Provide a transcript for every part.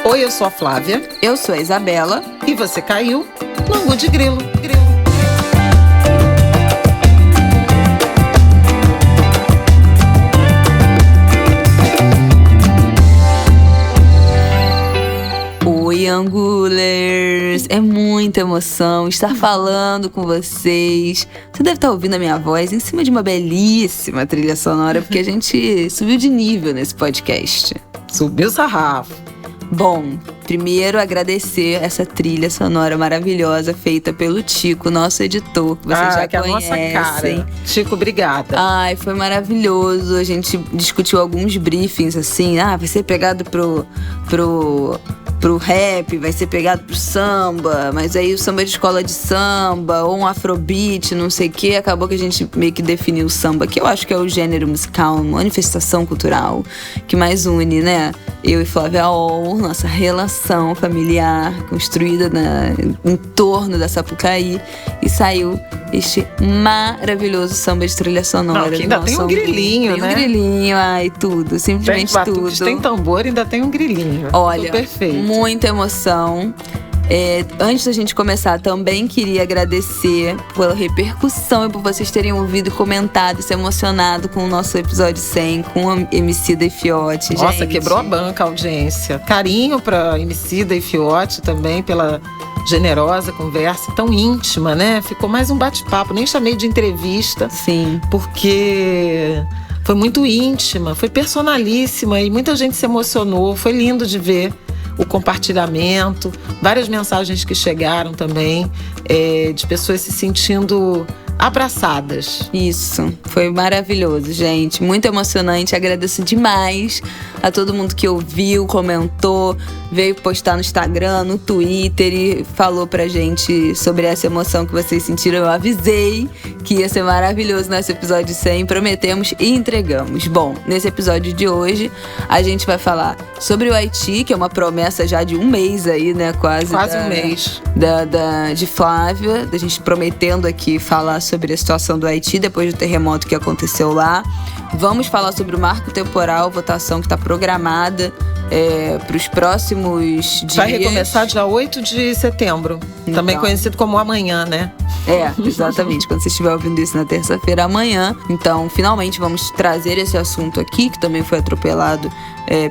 Oi, eu sou a Flávia. Eu sou a Isabela. E você caiu no Angu de Grilo. Oi, Angulers! É muita emoção estar falando com vocês. Você deve estar ouvindo a minha voz em cima de uma belíssima trilha sonora, porque a gente subiu de nível nesse podcast. Subiu o sarrafo. Bom, primeiro agradecer essa trilha sonora maravilhosa feita pelo Tico, nosso editor, que vocês já que conhecem. É a nossa cara. Tico, obrigada. Ai, foi maravilhoso. A gente discutiu alguns briefings assim. Vai ser pegado pro rap, vai ser pegado pro samba, mas aí o samba é de escola de samba, ou um afrobeat, não sei o quê. Acabou que a gente meio que definiu o samba, que eu acho que é o gênero musical, uma manifestação cultural que mais une, né? Eu e Flávia Ol, nossa relação familiar construída em torno da Sapucaí, e saiu este maravilhoso samba de trilha sonora. Não, que ainda tem um grilinho, né? Tem um grilinho, tudo, simplesmente tem tudo. Tem tambor, ainda tem um grilinho. Olha, perfeito. Muita emoção. Antes da gente começar, também queria agradecer pela repercussão e por vocês terem ouvido e comentado, se emocionado com o nosso episódio 100, com a Emicida e Fiote. Nossa, gente, quebrou a banca a audiência. Carinho pra Emicida e Fiote também, pela generosa conversa, tão íntima, né? Ficou mais um bate-papo, nem chamei de entrevista. Sim. Porque foi muito íntima, foi personalíssima e muita gente se emocionou. Foi lindo de ver o compartilhamento, várias mensagens que chegaram também, de pessoas se sentindo abraçadas. Isso, foi maravilhoso, gente. Muito emocionante. Agradeço demais a todo mundo que ouviu, comentou, veio postar no Instagram, no Twitter e falou pra gente sobre essa emoção que vocês sentiram. Eu avisei que ia ser maravilhoso nesse episódio 100, prometemos e entregamos. Bom, nesse episódio de hoje, a gente vai falar sobre o Haiti, que é uma promessa já de um mês aí, né? Quase um mês. De Flávia, da gente prometendo aqui falar sobre a situação do Haiti depois do terremoto que aconteceu lá. Vamos falar sobre o marco temporal, votação que está programada para os próximos dias. Vai recomeçar dia 8 de setembro, então, também conhecido como amanhã, né? Exatamente, quando você estiver ouvindo isso na terça-feira, amanhã. Então, finalmente vamos trazer esse assunto aqui, que também foi atropelado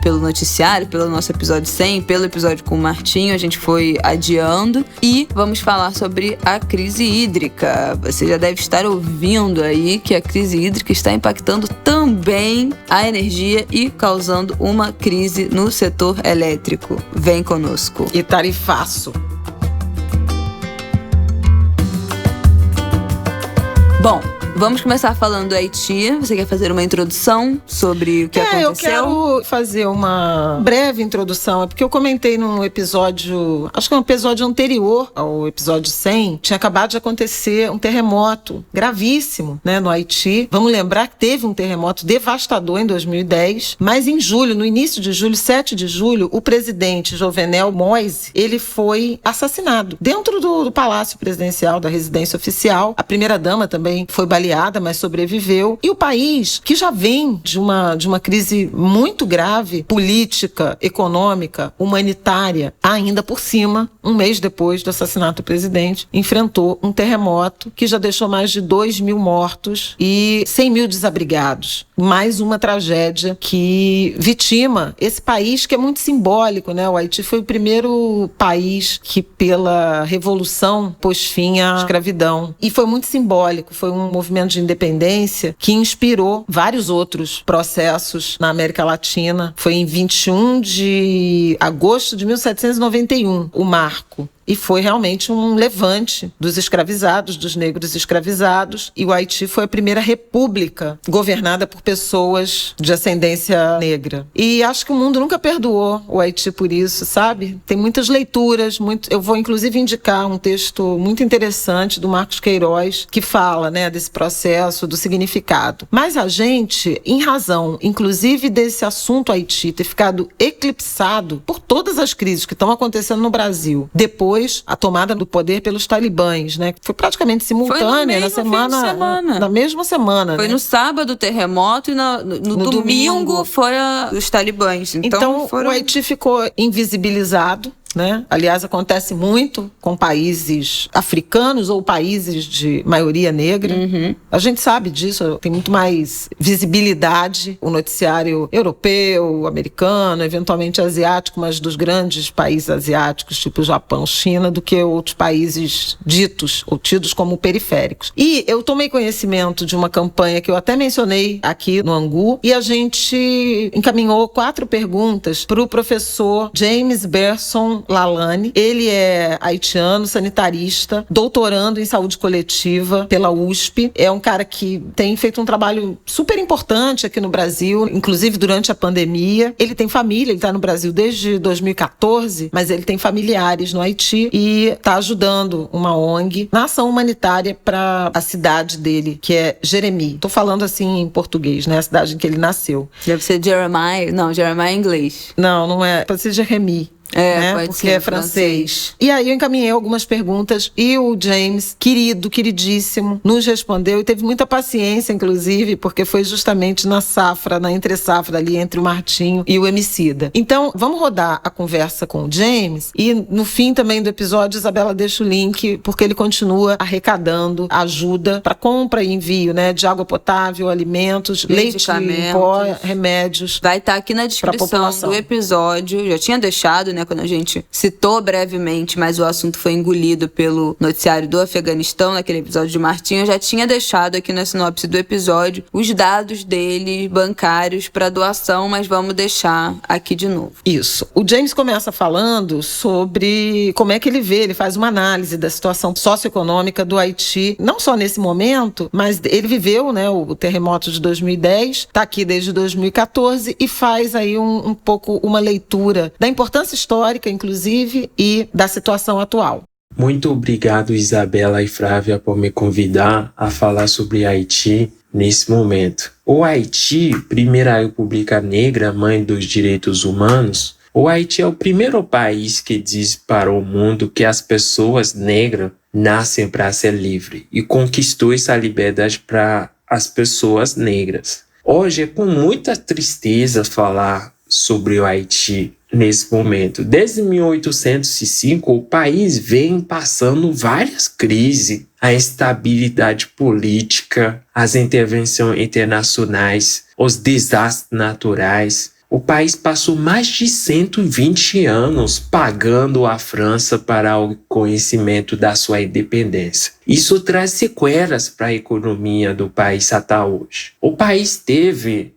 pelo noticiário, pelo nosso episódio 100, pelo episódio com o Martinho, a gente foi adiando. E vamos falar sobre a crise hídrica. Você já deve estar ouvindo aí que a crise hídrica está impactando também a energia e causando uma crise no setor elétrico. Vem conosco. E tarifaço. Bom, vamos começar falando do Haiti. Você quer fazer uma introdução sobre o que aconteceu? Eu quero fazer uma breve introdução. É porque eu comentei num episódio, acho que é um episódio anterior ao episódio 100, tinha acabado de acontecer um terremoto gravíssimo, né, no Haiti. Vamos lembrar que teve um terremoto devastador em 2010, mas em julho, no início de julho, 7 de julho, o presidente Jovenel Moïse, ele foi assassinado dentro do palácio presidencial, da residência oficial. A primeira-dama também foi baleada, mas sobreviveu. E o país, que já vem de uma crise muito grave, política, econômica, humanitária, ainda por cima, um mês depois do assassinato do presidente, enfrentou um terremoto que já deixou mais de 2.000 mortos e 100 mil desabrigados. Mais uma tragédia que vitima esse país que é muito simbólico, né? O Haiti foi o primeiro país que, pela revolução, pôs fim à escravidão. E foi muito simbólico, foi um movimento de independência que inspirou vários outros processos na América Latina. Foi em 21 de agosto de 1791, o marco. E foi realmente um levante dos escravizados, dos negros escravizados. E o Haiti foi a primeira república governada por pessoas de ascendência negra. E acho que o mundo nunca perdoou o Haiti por isso, sabe? Tem muitas leituras, eu vou inclusive indicar um texto muito interessante do Marcos Queiroz, que fala, né, desse processo, do significado. Mas a gente, em razão, inclusive desse assunto Haiti ter ficado eclipsado por todas as crises que estão acontecendo no Brasil, depois depois a tomada do poder pelos talibãs, né? Foi praticamente simultânea na mesma semana. Foi, né? No sábado o terremoto e no domingo foi os talibãs. Então o Haiti ficou invisibilizado, né? Aliás, acontece muito com países africanos ou países de maioria negra. A gente sabe disso, tem muito mais visibilidade o noticiário europeu, americano, eventualmente asiático, mas dos grandes países asiáticos, tipo Japão, China, do que outros países ditos ou tidos como periféricos. E eu tomei conhecimento de uma campanha que eu até mencionei aqui no Angu, e a gente encaminhou 4 perguntas para o professor James Berson Lalane. Ele é haitiano, sanitarista, doutorando em saúde coletiva pela USP. É um cara que tem feito um trabalho super importante aqui no Brasil, inclusive durante a pandemia. Ele tem família, ele está no Brasil desde 2014, mas ele tem familiares no Haiti e está ajudando uma ONG na ação humanitária para a cidade dele, que é Jeremie. Estou falando assim em português, né? A cidade em que ele nasceu. Deve ser Jeremiah. Não, Jeremiah é inglês. Não é. Pode ser Jeremie. Né? Porque é francês. E aí eu encaminhei algumas perguntas e o James, queridíssimo, nos respondeu e teve muita paciência, inclusive, porque foi justamente na safra, na entre-safra ali entre o Martinho e o Emicida. Então, vamos rodar a conversa com o James e no fim também do episódio, Isabela deixa o link, porque ele continua arrecadando ajuda para compra e envio, né, de água potável, alimentos, leite em pó, remédios. Vai estar aqui na descrição do episódio. Já tinha deixado, né, quando a gente citou brevemente, mas o assunto foi engolido pelo noticiário do Afeganistão, naquele episódio de Martinho. Eu já tinha deixado aqui na sinopse do episódio os dados dele, bancários, para doação, mas vamos deixar aqui de novo. Isso. O James começa falando sobre como é que ele vê, ele faz uma análise da situação socioeconômica do Haiti, não só nesse momento, mas ele viveu, né, o terremoto de 2010, está aqui desde 2014 e faz aí um pouco uma leitura da importância histórica, inclusive, e da situação atual. Muito obrigado, Isabela e Flávia, por me convidar a falar sobre Haiti nesse momento. O Haiti, primeira república negra, mãe dos direitos humanos, o Haiti é o primeiro país que diz para o mundo que as pessoas negras nascem para ser livres e conquistou essa liberdade para as pessoas negras. Hoje é com muita tristeza falar sobre o Haiti nesse momento. Desde 1805, o país vem passando várias crises. A instabilidade política, as intervenções internacionais, os desastres naturais. O país passou mais de 120 anos pagando a França para o reconhecimento da sua independência. Isso traz sequelas para a economia do país até hoje. O país teve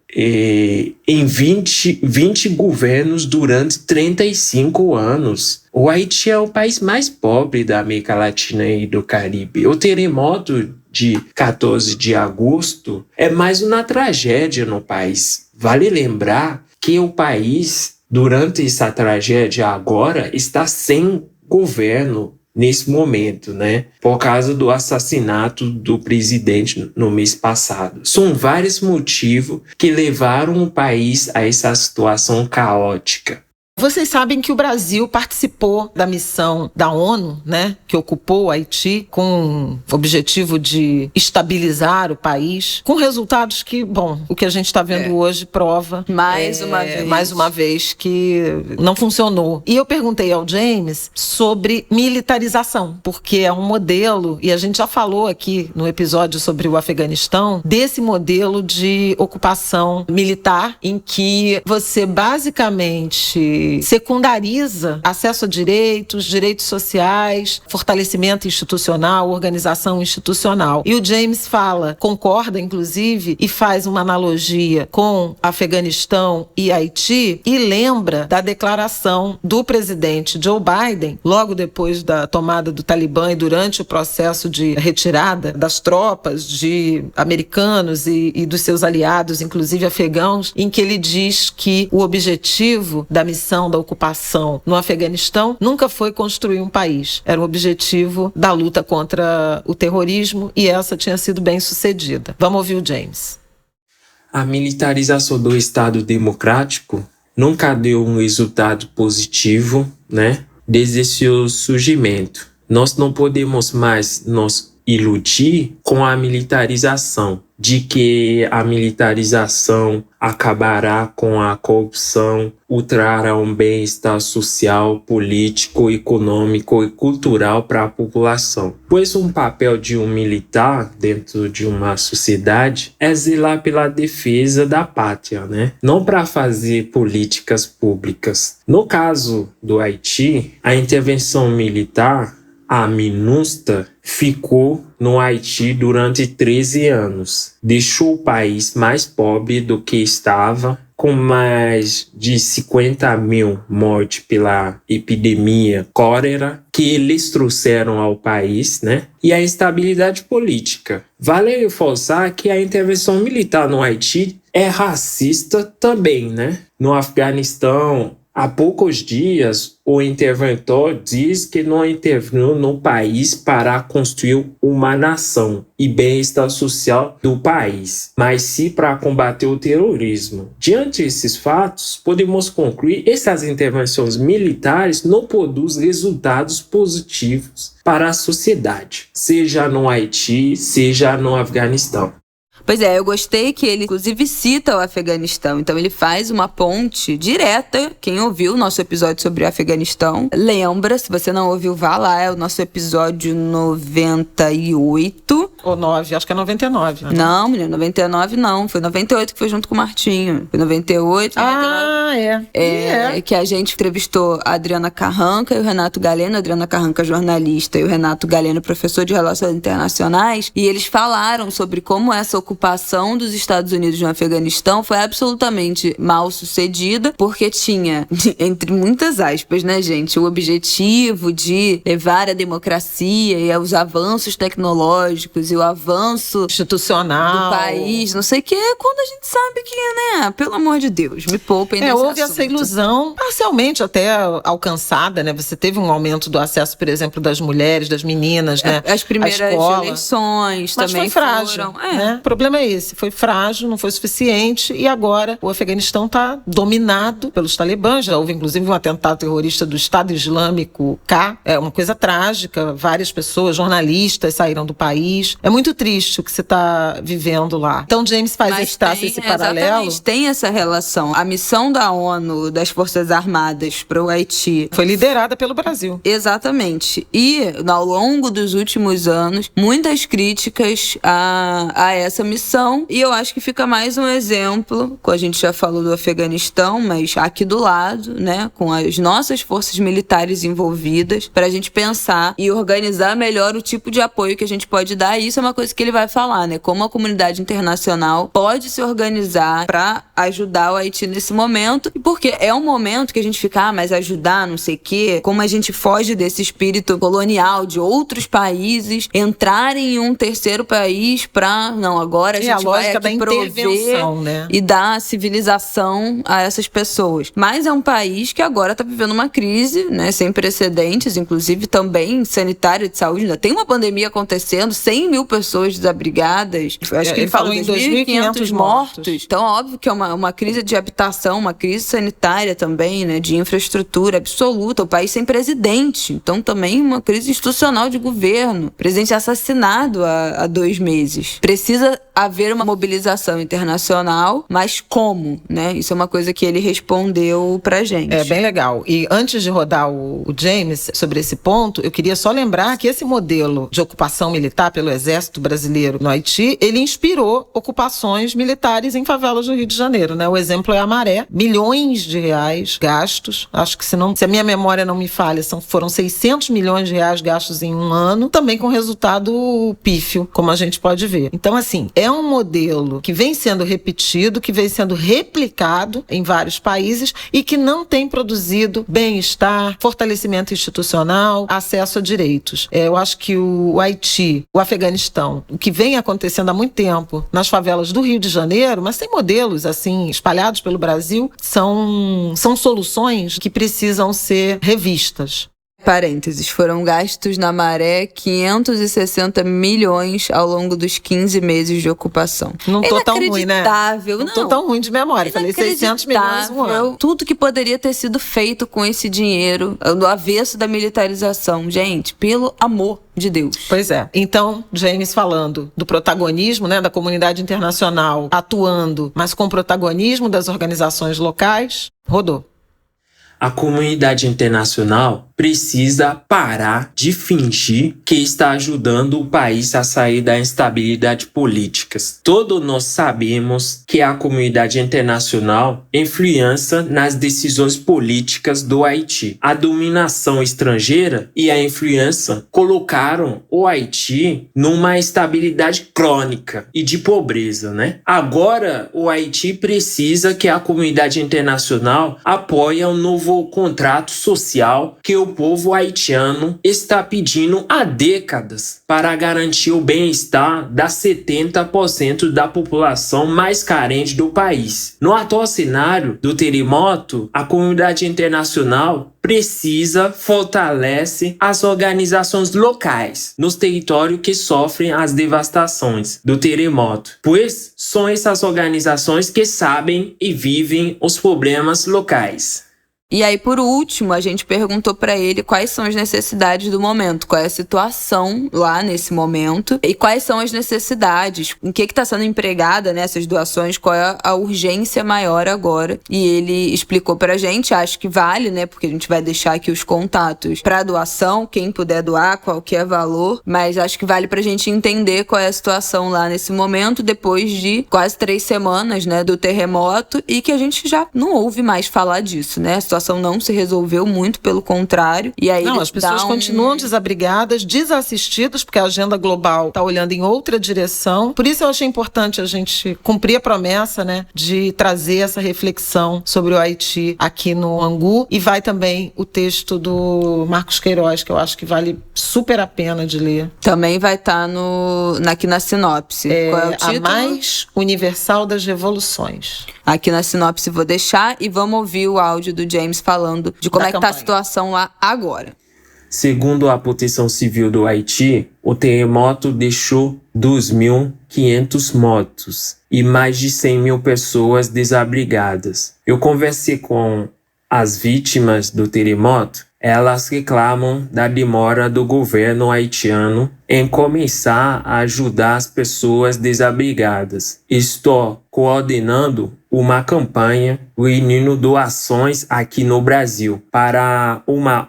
em 20 governos durante 35 anos. O Haiti é o país mais pobre da América Latina e do Caribe. O terremoto de 14 de agosto é mais uma tragédia no país. Vale lembrar que o país, durante essa tragédia agora, está sem governo nesse momento, né? Por causa do assassinato do presidente no mês passado. São vários motivos que levaram o país a essa situação caótica. Vocês sabem que o Brasil participou da missão da ONU, né, que ocupou o Haiti com o objetivo de estabilizar o país, com resultados que, bom, o que a gente está vendo hoje prova mais uma vez que não funcionou. E eu perguntei ao James sobre militarização, porque é um modelo, e a gente já falou aqui no episódio sobre o Afeganistão, desse modelo de ocupação militar em que você basicamente secundariza acesso a direitos sociais, fortalecimento institucional, organização institucional. E o James concorda inclusive, e faz uma analogia com Afeganistão e Haiti, e lembra da declaração do presidente Joe Biden, logo depois da tomada do Talibã e durante o processo de retirada das tropas de americanos e dos seus aliados, inclusive afegãos, em que ele diz que o objetivo da missão da ocupação no Afeganistão nunca foi construir um país. Era o objetivo da luta contra o terrorismo e essa tinha sido bem sucedida. Vamos ouvir o James. A militarização do Estado democrático nunca deu um resultado positivo, né? desde seu surgimento. Nós não podemos mais nos iludir com a militarização, de que a militarização acabará com a corrupção, trará um bem-estar social, político, econômico e cultural para a população. Pois um papel de um militar dentro de uma sociedade é zelar pela defesa da pátria, né? Não para fazer políticas públicas. No caso do Haiti, a intervenção militar, a MINUSTAH, ficou no Haiti durante 13 anos. Deixou o país mais pobre do que estava, com mais de 50 mil mortes pela epidemia cólera que eles trouxeram ao país, né? E a instabilidade política. Vale reforçar que a intervenção militar no Haiti é racista também, né? No Afeganistão, há poucos dias, o interventor diz que não interveio no país para construir uma nação e bem-estar social do país, mas sim para combater o terrorismo. Diante desses fatos, podemos concluir que essas intervenções militares não produzem resultados positivos para a sociedade, seja no Haiti, seja no Afeganistão. Pois é, eu gostei que ele, inclusive, cita o Afeganistão. Então, ele faz uma ponte direta. Quem ouviu o nosso episódio sobre o Afeganistão, lembra, se você não ouviu, vá lá. É o nosso episódio 98. Ou 9, acho que é 99. Né? Não, menina, 99 não. Foi 98 que foi junto com o Martinho. Foi 98, 99. Que a gente entrevistou a Adriana Carranca e o Renato Galeno. A Adriana Carranca, jornalista, e o Renato Galeno, professor de Relações Internacionais. E eles falaram sobre como essa ocupação dos Estados Unidos no Afeganistão foi absolutamente mal sucedida, porque tinha, entre muitas aspas, né, gente, o objetivo de levar a democracia e os avanços tecnológicos e o avanço institucional do país, não sei o que, quando a gente sabe que, né, pelo amor de Deus, me poupem desse houve assunto. Essa ilusão, parcialmente até alcançada, né, você teve um aumento do acesso, por exemplo, das mulheres, das meninas, né, as primeiras eleições mas também foi frágil, foram, né? O problema é esse, foi frágil, não foi suficiente, e agora o Afeganistão está dominado pelos talibãs. Já houve inclusive um atentado terrorista do Estado Islâmico cá, é uma coisa trágica, várias pessoas, jornalistas saíram do país, é muito triste o que você está vivendo lá. Então James faz esse paralelo. Exatamente, tem essa relação. A missão da ONU, das Forças Armadas para o Haiti, foi liderada pelo Brasil. Exatamente, e ao longo dos últimos anos, muitas críticas a essa missão, e eu acho que fica mais um exemplo, a gente já falou do Afeganistão, mas aqui do lado, né, com as nossas forças militares envolvidas, para a gente pensar e organizar melhor o tipo de apoio que a gente pode dar. E isso é uma coisa que ele vai falar, né, como a comunidade internacional pode se organizar para ajudar o Haiti nesse momento, e porque é um momento que a gente fica, mas ajudar, não sei o quê, como a gente foge desse espírito colonial de outros países entrarem em um terceiro país para, não, agora a gente vai aqui prover, né? E dar civilização a essas pessoas. Mas é um país que agora está vivendo uma crise, né, sem precedentes, inclusive também sanitária, de saúde. Ainda tem uma pandemia acontecendo, 100 mil pessoas desabrigadas. Acho que ele falou em 2.500 mortos. Então, óbvio que é uma crise de habitação, uma crise sanitária também, né, de infraestrutura absoluta. O país sem presidente. Então, também uma crise institucional de governo. Presidente assassinado há 2 meses. Precisa haver uma mobilização internacional, mas como, né? Isso é uma coisa que ele respondeu pra gente. É bem legal. E antes de rodar o James sobre esse ponto, eu queria só lembrar que esse modelo de ocupação militar pelo exército brasileiro no Haiti, ele inspirou ocupações militares em favelas do Rio de Janeiro, né? O exemplo é a Maré. Milhões de reais gastos. Acho que se a minha memória não me falha, foram 600 milhões de reais gastos em um ano, também com resultado pífio, como a gente pode ver. Então, assim, é um modelo que vem sendo repetido, que vem sendo replicado em vários países e que não tem produzido bem-estar, fortalecimento institucional, acesso a direitos. Eu acho que o Haiti, o Afeganistão, o que vem acontecendo há muito tempo nas favelas do Rio de Janeiro, mas tem modelos assim espalhados pelo Brasil, são soluções que precisam ser revistas. Parênteses, foram gastos na Maré 560 milhões ao longo dos 15 meses de ocupação. Não tô tão ruim, né? Inacreditável. Não tô tão ruim de memória. Falei 600 milhões um ano. Tudo que poderia ter sido feito com esse dinheiro, do avesso da militarização. Gente, pelo amor de Deus. Pois é. Então, James falando do protagonismo, né, da comunidade internacional atuando, mas com o protagonismo das organizações locais, rodou. A comunidade internacional precisa parar de fingir que está ajudando o país a sair da instabilidade política. Todos nós sabemos que a comunidade internacional influencia nas decisões políticas do Haiti. A dominação estrangeira e a influência colocaram o Haiti numa instabilidade crônica e de pobreza, né? Agora, o Haiti precisa que a comunidade internacional apoie um novo contrato social que o povo haitiano está pedindo há décadas para garantir o bem-estar das 70% da população mais carente do país. No atual cenário do terremoto, a comunidade internacional precisa fortalecer as organizações locais nos territórios que sofrem as devastações do terremoto, pois são essas organizações que sabem e vivem os problemas locais. E aí, por último, a gente perguntou pra ele quais são as necessidades do momento, qual é a situação lá nesse momento e quais são as necessidades, em que tá sendo empregada nessas doações, qual é a urgência maior agora. E ele explicou pra gente, acho que vale, né, porque a gente vai deixar aqui os contatos pra doação, quem puder doar, qualquer valor, mas acho que vale pra gente entender qual é a situação lá nesse momento, depois de quase 3 semanas, né, do terremoto, e que a gente já não ouve mais falar disso, né, a situação não se resolveu, muito pelo contrário. E aí as pessoas continuam desabrigadas, desassistidas, porque a agenda global está olhando em outra direção. Por isso eu achei importante a gente cumprir a promessa, né, de trazer essa reflexão sobre o Haiti aqui no Angu. E vai também o texto do Marcos Queiroz, que eu acho que vale super a pena de ler. Também vai estar aqui na sinopse. Qual é o título? A mais universal das revoluções. Aqui na sinopse vou deixar e vamos ouvir o áudio do James falando de como é que tá a situação lá agora. Segundo a Proteção Civil do Haiti, o terremoto deixou 2.500 mortos e mais de 100 mil pessoas desabrigadas. Eu conversei com as vítimas do terremoto. Elas reclamam da demora do governo haitiano em começar a ajudar as pessoas desabrigadas. Estou coordenando uma campanha reunindo doações aqui no Brasil para uma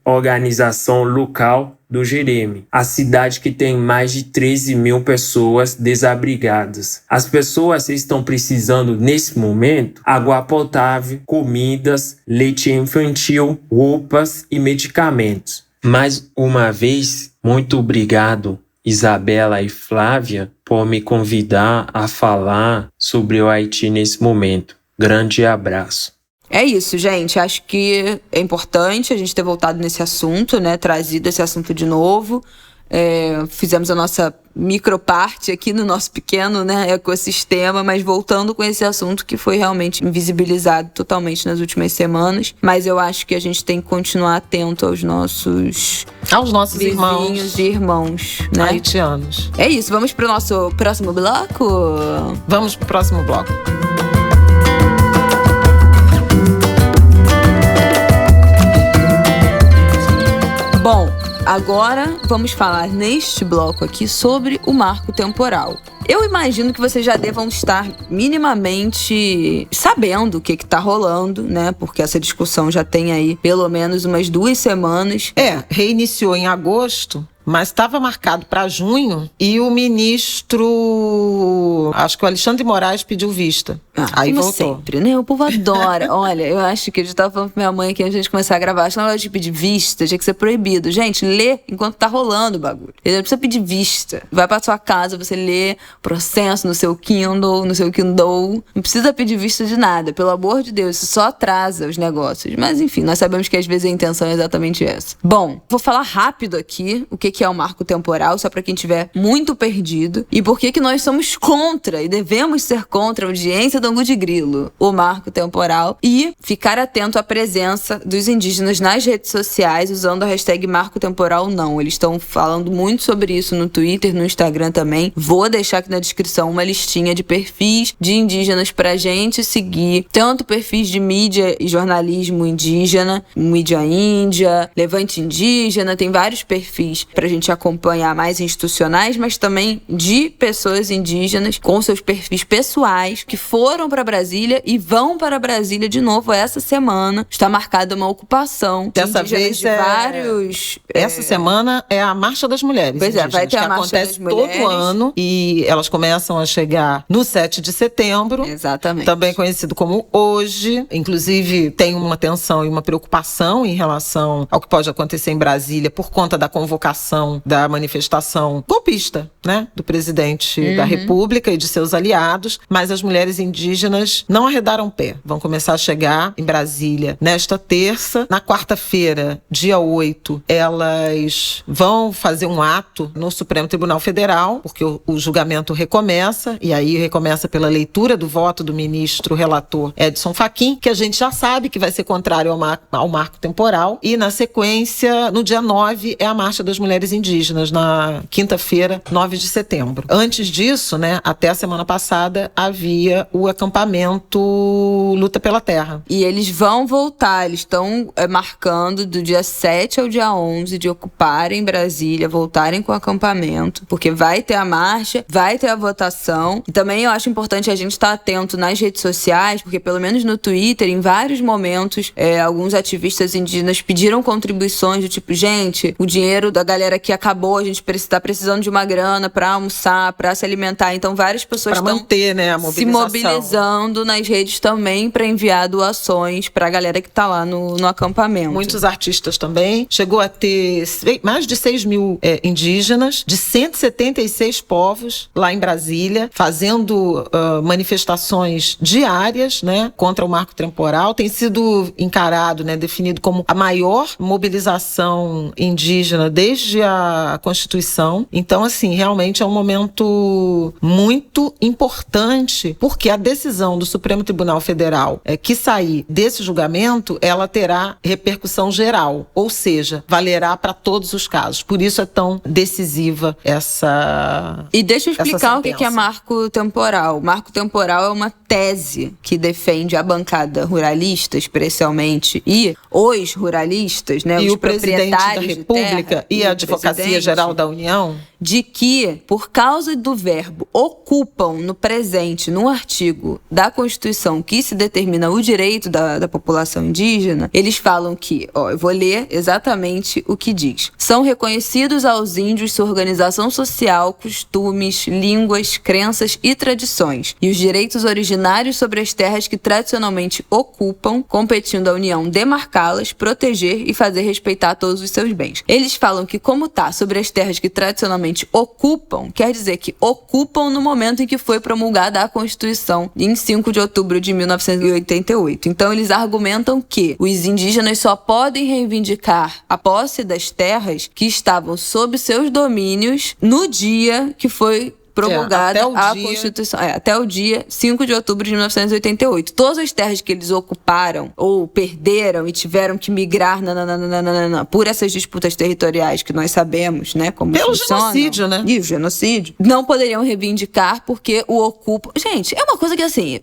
organização local do Jereme, a cidade que tem mais de 13 mil pessoas desabrigadas. As pessoas estão precisando, nesse momento, água potável, comidas, leite infantil, roupas e medicamentos. Mais uma vez, muito obrigado, Isabela e Flávia, por me convidar a falar sobre o Haiti nesse momento. Grande abraço. É isso, gente. Acho que é importante a gente ter voltado nesse assunto, né? Trazido esse assunto de novo. Fizemos a nossa microparte aqui no nosso pequeno, né, ecossistema, mas voltando com esse assunto que foi realmente invisibilizado totalmente nas últimas semanas. Mas eu acho que a gente tem que continuar atento aos nossos vizinhos e irmãos, né? Haitianos. É isso. Vamos pro nosso próximo bloco? Vamos pro próximo bloco. Bom, agora vamos falar neste bloco aqui sobre o marco temporal. Eu imagino que vocês já devam estar minimamente sabendo o que tá rolando, né? Porque essa discussão já tem aí pelo menos umas 2 semanas. Reiniciou em agosto, mas estava marcado para junho e o ministro, acho que o Alexandre Moraes pediu vista. Aí como voltou. Sempre, né? O povo adora. Olha, eu acho que eu já tava falando pra minha mãe que antes de a gente começar a gravar, acho que não de pedir vista, tinha que ser proibido. Gente, lê enquanto tá rolando o bagulho. Ele não precisa pedir vista. Vai pra sua casa, você lê o processo no seu Kindle, Não precisa pedir vista de nada, pelo amor de Deus. Isso só atrasa os negócios. Mas enfim, nós sabemos que às vezes a intenção é exatamente essa. Bom, vou falar rápido aqui o que que é o marco temporal, só para quem estiver muito perdido, e por que nós somos contra e devemos ser contra a audiência do Angu de Grilo, o marco temporal, e ficar atento à presença dos indígenas nas redes sociais usando a hashtag marco temporal não. Eles estão falando muito sobre isso no Twitter, no Instagram também. Vou deixar aqui na descrição uma listinha de perfis de indígenas pra gente seguir, tanto perfis de mídia e jornalismo indígena, mídia índia, Levante Indígena, tem vários perfis pra gente acompanhar, mais institucionais, mas também de pessoas indígenas com seus perfis pessoais que foram pra Brasília e vão para Brasília de novo essa semana. Está marcada uma ocupação de Dessa vez de vários... Essa semana é a Marcha das Mulheres Pois indígenas, vai ter que a Marcha das acontece Mulheres. todo ano e elas começam a chegar no 7 de setembro. Exatamente. Também conhecido como hoje. Inclusive, tem uma tensão e uma preocupação em relação ao que pode acontecer em Brasília por conta da convocação da manifestação golpista, né, do presidente da República e de seus aliados. Mas as mulheres indígenas não arredaram pé. Vão começar a chegar em Brasília nesta terça. Na quarta-feira, dia 8, elas vão fazer um ato no Supremo Tribunal Federal, porque o julgamento recomeça, e aí recomeça pela leitura do voto do ministro relator Edson Fachin, que a gente já sabe que vai ser contrário ao marco temporal, e na sequência, no dia 9, é a Marcha das Mulheres Indígenas, na quinta-feira, 9 de setembro. Antes disso, né, até a semana passada, havia o acampamento Luta pela Terra. E eles vão voltar, eles estão marcando do dia 7 ao dia 11 de ocuparem Brasília, voltarem com o acampamento, porque vai ter a marcha, vai ter a votação. E também eu acho importante a gente estar atento nas redes sociais, porque pelo menos no Twitter, em vários momentos, alguns ativistas indígenas pediram contribuições do tipo, gente, o dinheiro da galera que acabou, a gente está precisando de uma grana para almoçar, para se alimentar. Então várias pessoas estão manter, né, a mobilização. Se mobilizando nas redes também para enviar doações para a galera que está lá no acampamento. Muitos artistas também. Chegou a ter mais de 6 mil indígenas de 176 povos lá em Brasília, fazendo manifestações diárias, né, contra o marco temporal. Tem sido encarado, né, definido como a maior mobilização indígena desde a Constituição. Então, assim, realmente é um momento muito importante, porque a decisão do Supremo Tribunal Federal que sair desse julgamento, ela terá repercussão geral, ou seja, valerá para todos os casos. Por isso é tão decisiva essa. E deixa eu explicar o que é marco temporal. Marco temporal é uma tese que defende a bancada ruralista, especialmente, e os ruralistas, né, e os o presidente da República e a Advocacia Geral da União, de que, por causa do verbo ocupam no presente, num artigo da Constituição que se determina o direito da população indígena, eles falam que, eu vou ler exatamente o que diz. São reconhecidos aos índios sua organização social, costumes, línguas, crenças e tradições, e os direitos originários sobre as terras que tradicionalmente ocupam, competindo à União demarcá-las, proteger e fazer respeitar todos os seus bens. Eles falam que, como tá sobre as terras que tradicionalmente ocupam, quer dizer que ocupam no momento em que foi promulgada a Constituição, em 5 de outubro de 1988. Então, eles argumentam que os indígenas só podem reivindicar a posse das terras que estavam sob seus domínios no dia que foi promulgada a Constituição. Até o dia 5 de outubro de 1988. Todas as terras que eles ocuparam ou perderam e tiveram que migrar por essas disputas territoriais que nós sabemos, né, como pelo funcionam. Genocídio, né? E o genocídio. Não poderiam reivindicar porque o ocupa... Gente, é uma coisa que assim...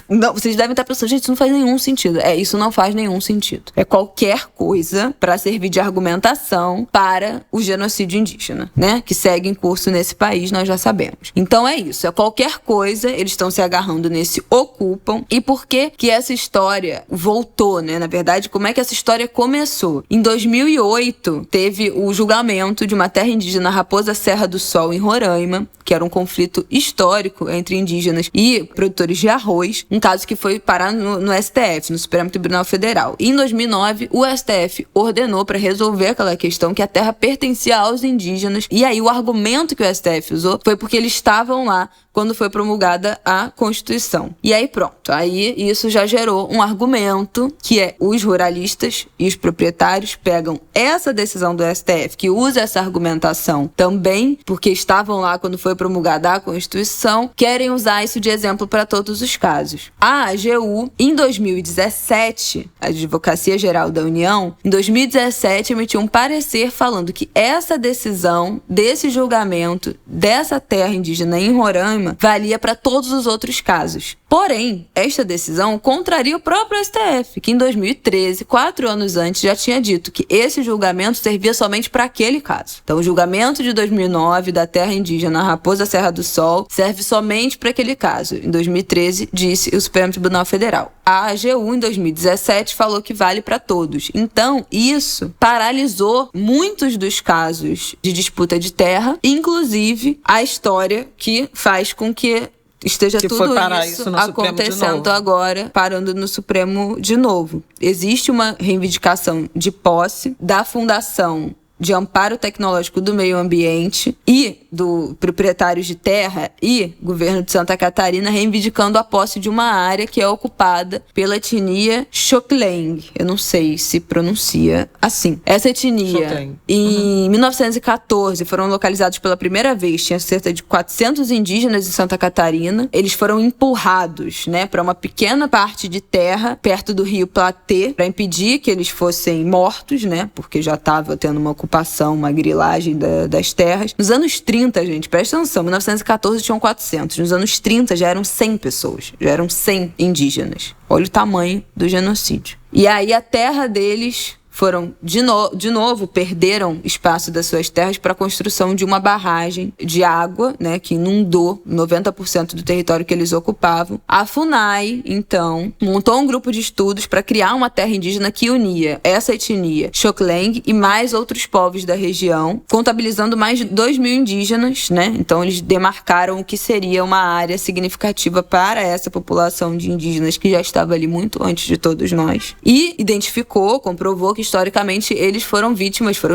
Não, vocês devem estar pensando, gente, isso não faz nenhum sentido. Isso não faz nenhum sentido. É qualquer coisa para servir de argumentação para o genocídio indígena, né? Que segue em curso nesse país, nós já sabemos. Então é isso, é qualquer coisa, eles estão se agarrando nesse ocupam. E por que que essa história voltou, né? Na verdade, como é que essa história começou? Em 2008, teve o julgamento de uma terra indígena, Raposa Serra do Sol, em Roraima, que era um conflito histórico entre indígenas e produtores de arroz. 2003, um caso que foi parar no STF, no Supremo Tribunal Federal. E em 2009, o STF ordenou para resolver aquela questão que a terra pertencia aos indígenas. E aí o argumento que o STF usou foi porque eles estavam lá quando foi promulgada a Constituição. E aí pronto, aí isso já gerou um argumento que é os ruralistas e os proprietários pegam essa decisão do STF, que usa essa argumentação também, porque estavam lá quando foi promulgada a Constituição, querem usar isso de exemplo para todos os casos. A AGU, em 2017, a Advocacia Geral da União, em 2017 emitiu um parecer falando que essa decisão desse julgamento dessa terra indígena em Roraima valia para todos os outros casos. Porém, esta decisão contraria o próprio STF, que em 2013, 4 anos antes, já tinha dito que esse julgamento servia somente para aquele caso. Então, o julgamento de 2009 da terra indígena Raposa Serra do Sol serve somente para aquele caso. Em 2013, disse o Supremo Tribunal Federal. A AGU, em 2017, falou que vale para todos. Então, isso paralisou muitos dos casos de disputa de terra, inclusive a história que faz com que esteja tudo isso acontecendo agora, parando no Supremo de novo. Existe uma reivindicação de posse da Fundação de Amparo Tecnológico do Meio Ambiente e do proprietários de terra e governo de Santa Catarina reivindicando a posse de uma área que é ocupada pela etnia Xokleng. Eu não sei se pronuncia assim. Essa etnia, em 1914, foram localizados pela primeira vez. Tinha cerca de 400 indígenas em Santa Catarina. Eles foram empurrados, né, para uma pequena parte de terra perto do rio Platê para impedir que eles fossem mortos, né, porque já estava tendo uma ocupação, uma grilagem das terras. Nos anos 30, gente, presta atenção, em 1914 tinham 400. Nos anos 30 já eram 100 pessoas, já eram 100 indígenas. Olha o tamanho do genocídio. E aí a terra deles foram, de novo, perderam espaço das suas terras para a construção de uma barragem de água, né, que inundou 90% do território que eles ocupavam. A FUNAI, então, montou um grupo de estudos para criar uma terra indígena que unia essa etnia Xokleng e mais outros povos da região, contabilizando mais de 2.000 indígenas, né? Então, eles demarcaram o que seria uma área significativa para essa população de indígenas que já estava ali muito antes de todos nós. E identificou, comprovou que historicamente eles foram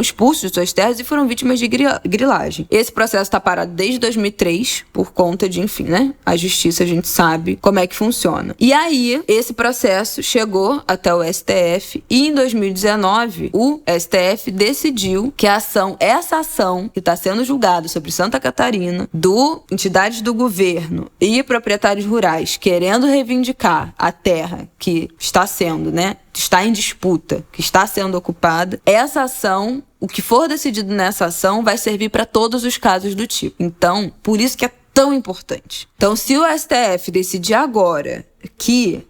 expulsos de suas terras e foram vítimas de grilagem. Esse processo está parado desde 2003 por conta de, enfim, né? A justiça, a gente sabe como é que funciona. E aí, esse processo chegou até o STF e em 2019 o STF decidiu que essa ação que está sendo julgada sobre Santa Catarina, entidades do governo e proprietários rurais querendo reivindicar a terra que está sendo, né, está em disputa, que está sendo ocupada, essa ação, o que for decidido nessa ação vai servir para todos os casos do tipo. Então, por isso que é tão importante. Então, se o STF decidir agora que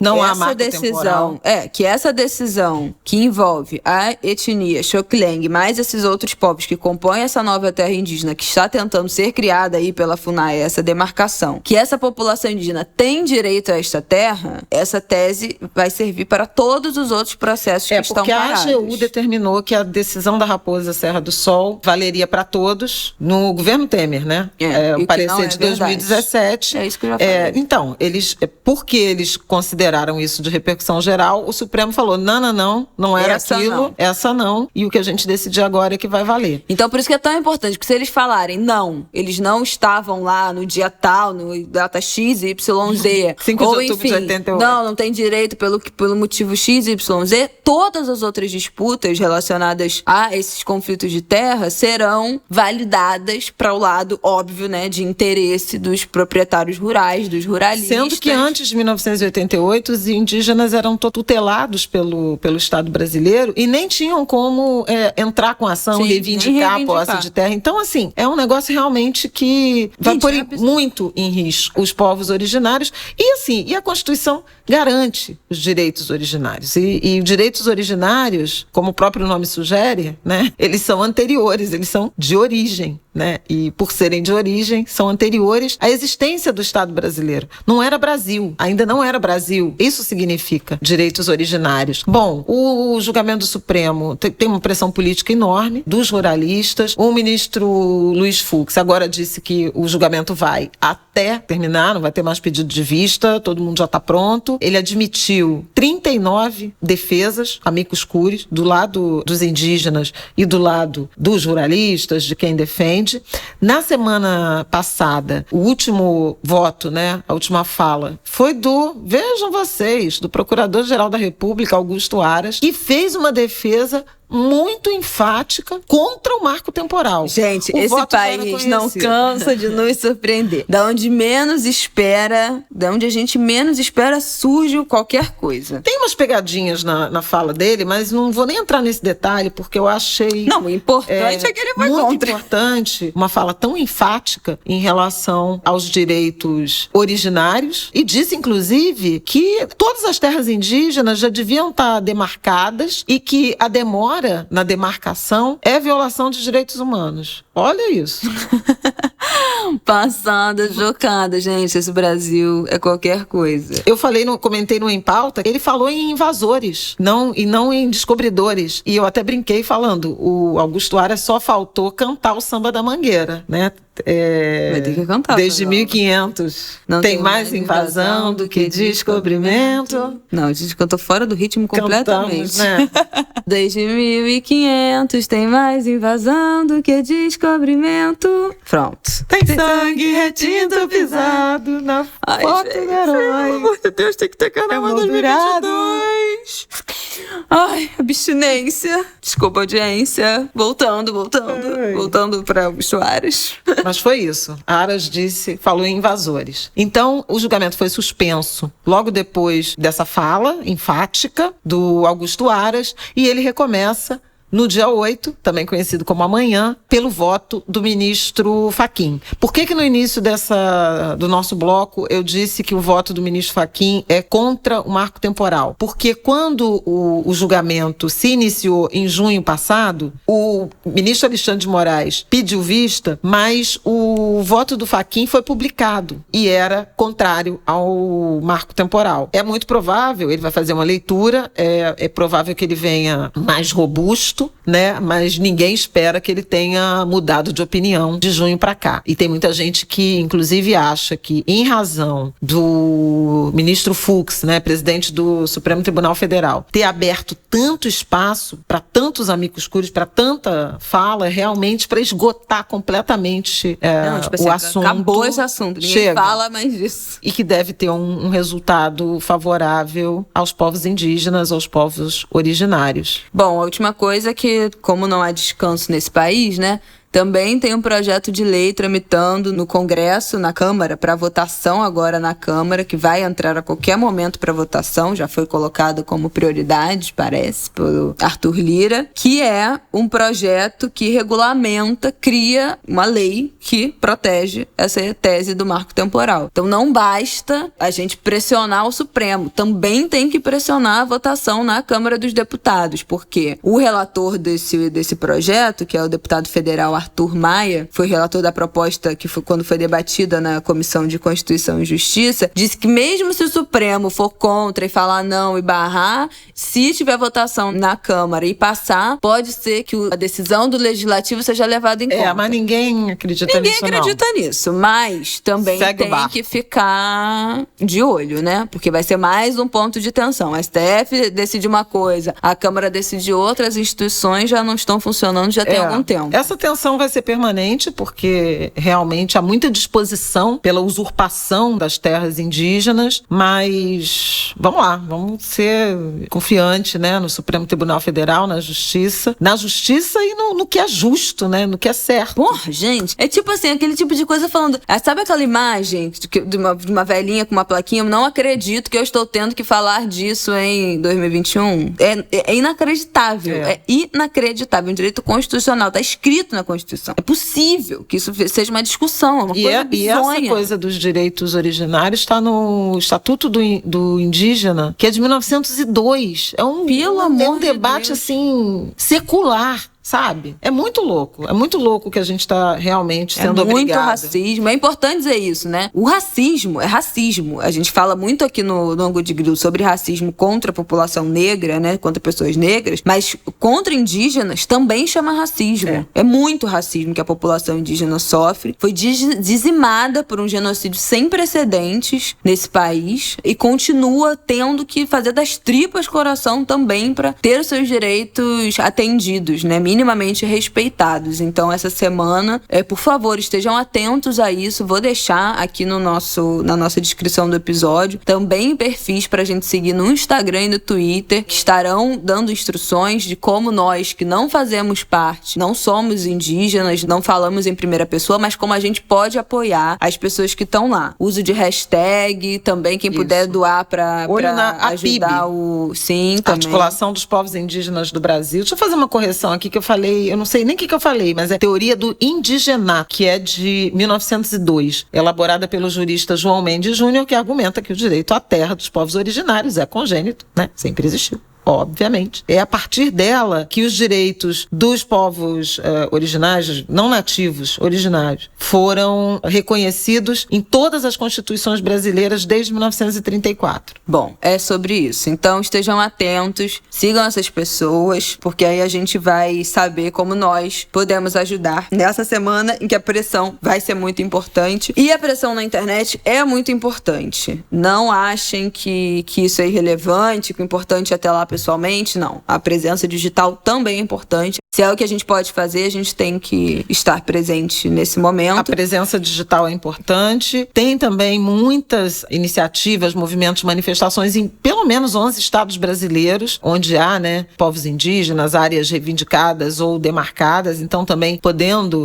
essa decisão que envolve a etnia Xokleng mais esses outros povos que compõem essa nova terra indígena que está tentando ser criada aí pela FUNAI, essa demarcação, que essa população indígena tem direito a esta terra, essa tese vai servir para todos os outros processos que estão parados. Porque a AGU determinou que a decisão da Raposa Serra do Sol valeria para todos no governo Temer, né? O parecer de 2017. É isso que eu já falei. Então, porque eles consideraram isso de repercussão geral, o Supremo falou, não era aquilo, essa não, e o que a gente decidir agora é que vai valer. Então, por isso que é tão importante, porque se eles falarem, não, eles não estavam lá no dia tal, no data X, Y, Z, 5 ou de outubro enfim, de 88. não tem direito pelo motivo X, Y, Z, todas as outras disputas relacionadas a esses conflitos de terra serão validadas para o lado, óbvio, né, de interesse dos proprietários rurais, dos ruralistas. Sendo que antes de 1988, os indígenas eram tutelados pelo Estado brasileiro e nem tinham como entrar com ação, reivindicar a posse de terra. Então, assim, é um negócio realmente que vai pôr muito em risco os povos originários. E, assim, a Constituição garante os direitos originários. E direitos originários, como o próprio nome sugere, né, eles são anteriores, eles são de origem, né? E por serem de origem, são anteriores à existência do Estado brasileiro. Não era Brasil, ainda não era Brasil. Isso significa direitos originários. Bom, o julgamento do Supremo tem uma pressão política enorme dos ruralistas. O ministro Luiz Fux agora disse que o julgamento vai até até terminar, não vai ter mais pedido de vista, todo mundo já está pronto. Ele admitiu 39 defesas, amicus curiae, do lado dos indígenas e do lado dos ruralistas, de quem defende. Na semana passada, o último voto, né, a última fala, foi vejam vocês, do Procurador-Geral da República, Augusto Aras, que fez uma defesa muito enfática contra o marco temporal. Gente, esse país não cansa de nos surpreender. Da onde a gente menos espera, surge qualquer coisa. Tem umas pegadinhas na fala dele, mas não vou nem entrar nesse detalhe, porque eu achei... Não, o importante é que ele vai muito contra. Importante, uma fala tão enfática em relação aos direitos originários, e disse, inclusive, que todas as terras indígenas já deviam estar demarcadas e que a demora na demarcação é violação de direitos humanos. Olha isso. Passada, chocada, gente. Esse Brasil é qualquer coisa. Eu comentei no Em Pauta, ele falou em invasores, e não em descobridores. E eu até brinquei falando, o Augusto Aras só faltou cantar o Samba da Mangueira, né? Vai ter que cantar. Desde 1500. Não tem mais invasão do que descobrimento. Não, a gente cantou fora do ritmo completamente. Cantamos, né? Desde 1500 tem mais invasão do que descobrimento. Pronto. Tem sangue retinto pisado na foto do herói. Pelo amor de Deus, tem que ter carnaval 2022. Ai, abstinência. Desculpa, audiência. Voltando para os Soares. Mas foi isso. Aras falou em invasores. Então, o julgamento foi suspenso logo depois dessa fala enfática do Augusto Aras, e ele recomeça no dia 8, também conhecido como amanhã, pelo voto do ministro Fachin. Por que no início do nosso bloco eu disse que o voto do ministro Fachin é contra o marco temporal? Porque quando o julgamento se iniciou em junho passado, o ministro Alexandre de Moraes pediu vista, mas o voto do Fachin foi publicado e era contrário ao marco temporal. É muito provável, ele vai fazer uma leitura, é provável que ele venha mais robusto, né? Mas ninguém espera que ele tenha mudado de opinião de junho para cá. E tem muita gente que, inclusive, acha que, em razão do ministro Fux, né, presidente do Supremo Tribunal Federal, ter aberto tanto espaço para tantos amicus curiae, para tanta fala, realmente para esgotar completamente o assunto. Acabou esse assunto, ninguém fala mais disso. E que deve ter um resultado favorável aos povos indígenas, aos povos originários. Bom, a última coisa é que, como não há descanso nesse país, né? Também tem um projeto de lei tramitando no Congresso, na Câmara, para votação agora na Câmara, que vai entrar a qualquer momento para votação, já foi colocado como prioridade, parece, pelo Arthur Lira, que é um projeto que regulamenta, cria uma lei que protege essa tese do marco temporal. Então não basta a gente pressionar o Supremo, também tem que pressionar a votação na Câmara dos Deputados, porque o relator desse projeto, que é o deputado federal Arthur Maia, foi relator da proposta que foi quando foi debatida na Comissão de Constituição e Justiça, disse que mesmo se o Supremo for contra e falar não e barrar, se tiver votação na Câmara e passar, pode ser que a decisão do Legislativo seja levada em conta. Mas ninguém acredita nisso, mas também tem que ficar de olho, né? Porque vai ser mais um ponto de tensão. A STF decide uma coisa, a Câmara decide outra, as instituições já não estão funcionando já tem algum tempo. Essa tensão vai ser permanente, porque realmente há muita disposição pela usurpação das terras indígenas, mas vamos lá, vamos ser confiantes, né, no Supremo Tribunal Federal, na Justiça e no que é justo, né, no que é certo. Porra, gente, é tipo assim, aquele tipo de coisa falando, sabe aquela imagem de uma velhinha com uma plaquinha, não acredito que eu estou tendo que falar disso em 2021? É inacreditável, é inacreditável, um direito constitucional, está escrito na Constituição. É possível que isso seja uma discussão, uma coisa bizonha. E essa coisa dos direitos originários está no Estatuto do Indígena, que é de 1902. É um debate, assim, secular. sabe? É muito louco que a gente tá realmente sendo obrigado. É muito racismo. É importante dizer isso, né? O racismo é racismo. A gente fala muito aqui no Ângulo de Grilo sobre racismo contra a população negra, né? Contra pessoas negras, mas contra indígenas também chama racismo. É muito racismo que a população indígena sofre. Foi dizimada por um genocídio sem precedentes nesse país e continua tendo que fazer das tripas coração também para ter os seus direitos atendidos, né? Minimamente respeitados. Então, essa semana, por favor, estejam atentos a isso. Vou deixar aqui na nossa descrição do episódio também perfis pra gente seguir no Instagram e no Twitter, que estarão dando instruções de como nós, que não fazemos parte, não somos indígenas, não falamos em primeira pessoa, mas como a gente pode apoiar as pessoas que estão lá. Uso de hashtag, também quem puder doar pra ajudar o... Sim, também. Articulação dos Povos Indígenas do Brasil. Deixa eu fazer uma correção aqui que eu falei, eu não sei nem o que eu falei, mas é teoria do indigenato, que é de 1902, elaborada pelo jurista João Mendes Júnior, que argumenta que o direito à terra dos povos originários é congênito, né? Sempre existiu. Obviamente. É a partir dela que os direitos dos povos originários, não nativos, originários, foram reconhecidos em todas as constituições brasileiras desde 1934. Bom, é sobre isso. Então estejam atentos, sigam essas pessoas, porque aí a gente vai saber como nós podemos ajudar nessa semana em que a pressão vai ser muito importante. E a pressão na internet é muito importante. Não achem que isso é irrelevante, que o importante é até lá pessoalmente, não. A presença digital também é importante. Se é o que a gente pode fazer, a gente tem que estar presente nesse momento. A presença digital é importante. Tem também muitas iniciativas, movimentos, manifestações em pelo menos 11 estados brasileiros, onde há, né, povos indígenas, áreas reivindicadas ou demarcadas. Então também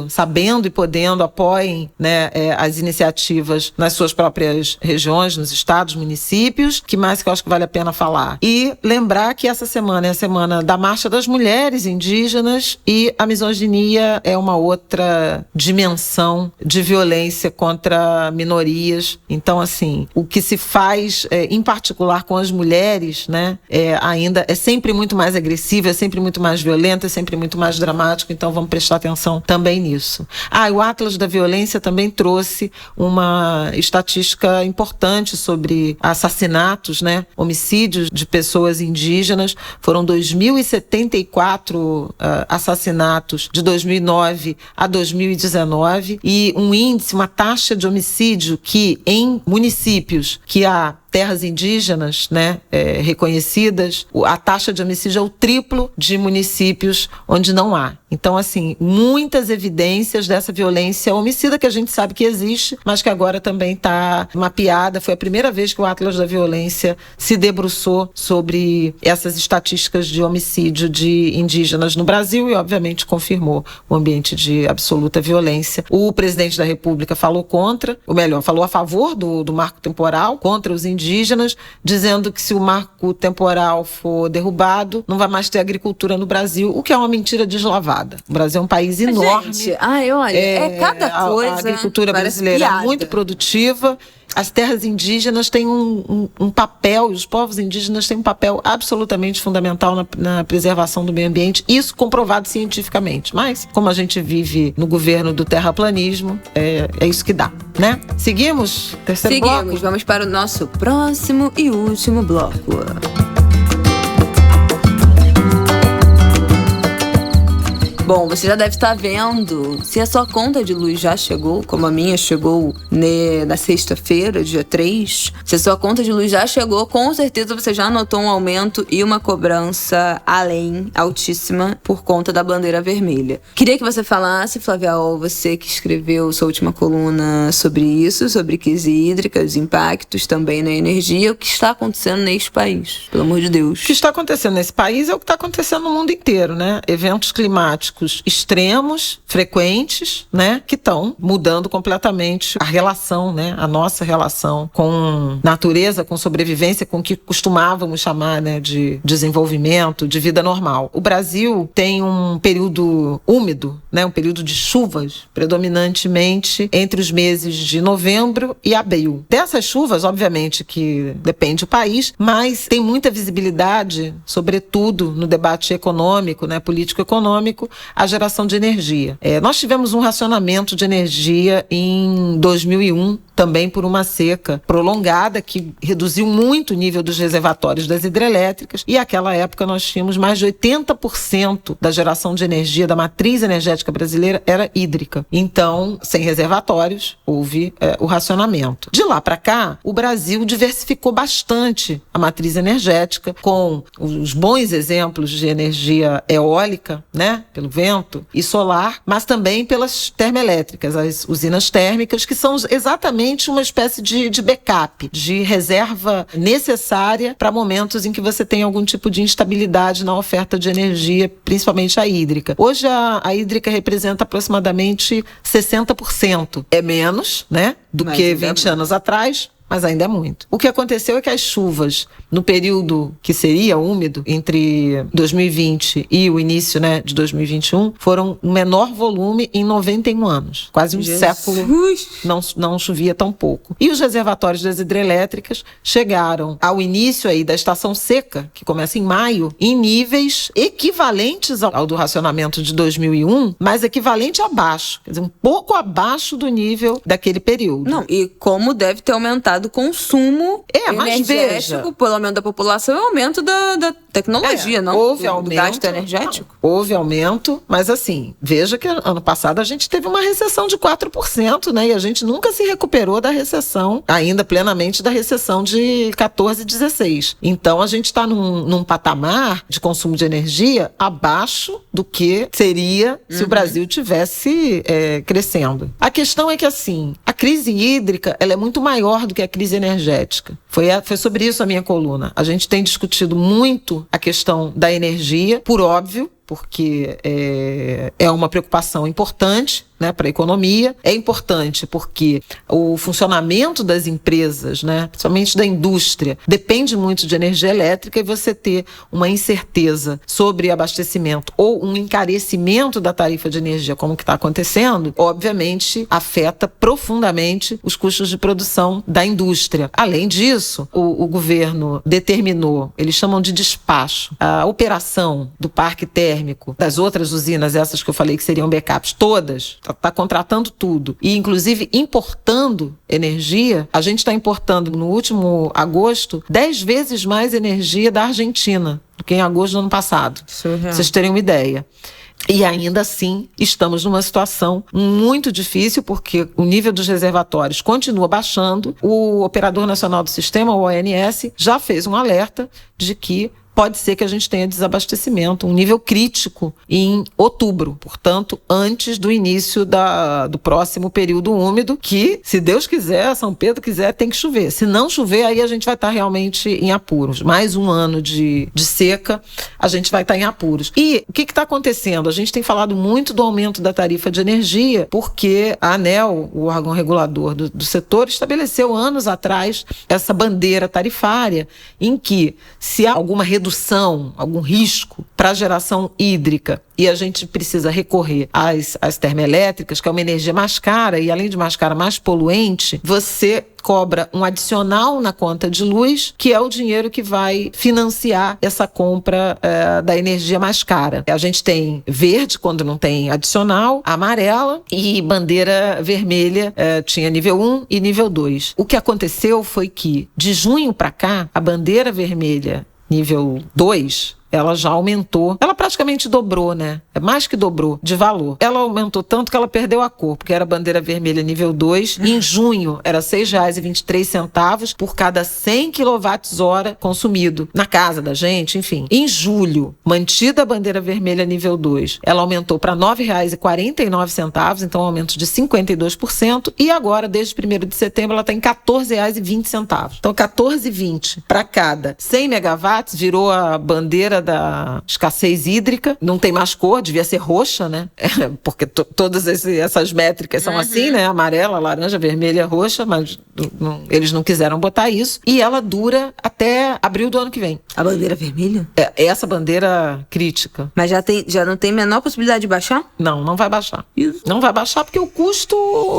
sabendo e podendo, apoiem, né, as iniciativas nas suas próprias regiões, nos estados, municípios. Que mais que eu acho que vale a pena falar? E lembrar que essa semana é a semana da Marcha das Mulheres Indígenas, e a misoginia é uma outra dimensão de violência contra minorias. Então, assim, o que se faz, em particular com as mulheres, né, ainda é sempre muito mais agressivo, é sempre muito mais violento, é sempre muito mais dramático. Então, vamos prestar atenção também nisso. O Atlas da Violência também trouxe uma estatística importante sobre assassinatos, né, homicídios de pessoas indígenas. Foram 2.074 assassinatos de 2009 a 2019 e um índice, uma taxa de homicídio que em municípios que há terras indígenas, né, reconhecidas, a taxa de homicídio é o triplo de municípios onde não há. Então, assim, muitas evidências dessa violência homicida que a gente sabe que existe, mas que agora também está mapeada. Foi a primeira vez que o Atlas da Violência se debruçou sobre essas estatísticas de homicídio de indígenas no Brasil e, obviamente, confirmou o ambiente de absoluta violência. O presidente da República falou falou a favor do marco temporal contra os indígenas, dizendo que se o marco temporal for derrubado, não vai mais ter agricultura no Brasil, o que é uma mentira deslavada. O Brasil é um país enorme. Gente, olha, cada coisa. A agricultura brasileira é muito produtiva. As terras indígenas têm um papel, e os povos indígenas têm um papel absolutamente fundamental na preservação do meio ambiente, isso comprovado cientificamente. Mas, como a gente vive no governo do terraplanismo, é isso que dá, né? Seguimos? Terceiro bloco? Vamos para o nosso próximo e último bloco. Bom, você já deve estar vendo se a sua conta de luz já chegou, como a minha chegou na sexta-feira, dia 3. Se a sua conta de luz já chegou, com certeza você já notou um aumento e uma cobrança altíssima, por conta da bandeira vermelha. Queria que você falasse, Flávia, você que escreveu sua última coluna sobre isso, sobre crise hídrica, os impactos também na energia, o que está acontecendo neste país, pelo amor de Deus. O que está acontecendo nesse país é o que está acontecendo no mundo inteiro, né? Eventos climáticos extremos, frequentes, né, que estão mudando completamente a relação, né, a nossa relação com natureza, com sobrevivência, com o que costumávamos chamar, né, de desenvolvimento, de vida normal. O Brasil tem um período úmido, né, um período de chuvas, predominantemente entre os meses de novembro e abril. Dessas chuvas, obviamente, que depende do país, mas tem muita visibilidade, sobretudo no debate econômico, né, político-econômico, a geração de energia. Nós tivemos um racionamento de energia em 2001, também por uma seca prolongada que reduziu muito o nível dos reservatórios das hidrelétricas, e naquela época nós tínhamos mais de 80% da geração de energia da matriz energética brasileira era hídrica. Então, sem reservatórios, houve o racionamento. De lá para cá, o Brasil diversificou bastante a matriz energética, com os bons exemplos de energia eólica, né, pelo vento, e solar, mas também pelas termoelétricas, as usinas térmicas, que são exatamente uma espécie de backup, de reserva necessária para momentos em que você tem algum tipo de instabilidade na oferta de energia, principalmente a hídrica. Hoje a hídrica representa aproximadamente 60%. É menos, né, do que 20 anos atrás, mas ainda é muito. O que aconteceu é que as chuvas, no período que seria úmido, entre 2020 e o início, né, de 2021, foram o menor volume em 91 anos. Quase um século não chovia tão pouco. E os reservatórios das hidrelétricas chegaram ao início aí da estação seca, que começa em maio, em níveis equivalentes ao do racionamento de 2001, mas equivalente abaixo. Quer dizer, um pouco abaixo do nível daquele período. Não, e como deve ter aumentado o consumo energético, pelo aumento da população, e o aumento da tecnologia, não? Houve aumento. Do gasto energético? Não, houve aumento, mas assim, veja que ano passado a gente teve uma recessão de 4%, né? E a gente nunca se recuperou da recessão, ainda plenamente da recessão de 14 e 16. Então a gente está num patamar de consumo de energia abaixo do que seria se o Brasil tivesse crescendo. A questão é que, assim, a crise hídrica, ela é muito maior do que a crise energética. Foi sobre isso a minha coluna. A gente tem discutido muito a questão da energia, por óbvio, porque é uma preocupação importante, né, para a economia. É importante porque o funcionamento das empresas, né, principalmente da indústria, depende muito de energia elétrica, e você ter uma incerteza sobre abastecimento ou um encarecimento da tarifa de energia, como que está acontecendo, obviamente afeta profundamente os custos de produção da indústria. Além disso, o governo determinou, eles chamam de despacho, a operação do parque térmico das outras usinas, essas que eu falei que seriam backups, todas, está contratando tudo, e inclusive importando energia. A gente está importando no último agosto 10 vezes mais energia da Argentina do que em agosto do ano passado. Pra vocês terem uma ideia. E ainda assim, estamos numa situação muito difícil, porque o nível dos reservatórios continua baixando. O Operador Nacional do Sistema, o ONS, já fez um alerta de que pode ser que a gente tenha desabastecimento, um nível crítico em outubro, portanto, antes do início do próximo período úmido, que, se Deus quiser, São Pedro quiser, tem que chover. Se não chover, aí a gente vai estar realmente em apuros. Mais um ano de seca, a gente vai estar em apuros. E o que está acontecendo? A gente tem falado muito do aumento da tarifa de energia, porque a ANEEL, o órgão regulador do setor, estabeleceu anos atrás essa bandeira tarifária, em que, se há alguma redução, algum risco para a geração hídrica, e a gente precisa recorrer às termoelétricas, que é uma energia mais cara, e além de mais cara, mais poluente, você cobra um adicional na conta de luz, que é o dinheiro que vai financiar essa compra da energia mais cara. A gente tem verde quando não tem adicional, amarela, e bandeira vermelha, tinha nível 1 e nível 2. O que aconteceu foi que, de junho para cá, a bandeira vermelha nível 2, ela já aumentou. Ela praticamente dobrou, né? É mais que dobrou de valor. Ela aumentou tanto que ela perdeu a cor, porque era bandeira vermelha nível 2. Em junho, era R$ 6,23 por cada 100 kWh consumido na casa da gente, enfim. Em julho, mantida a bandeira vermelha nível 2, ela aumentou para R$ 9,49, então um aumento de 52%. E agora, desde 1º de setembro, ela está em R$ 14,20. Então, R$ 14,20 para cada 100 megawatts, virou a bandeira da escassez hídrica. Não tem mais cor, devia ser roxa, né? Porque todas essas métricas são assim, né? Amarela, laranja, vermelha, roxa, mas Eles não quiseram botar isso. E ela dura até abril do ano que vem. A bandeira vermelha? Essa bandeira crítica. Mas já não tem menor possibilidade de baixar? Não vai baixar. Isso. Não vai baixar porque o custo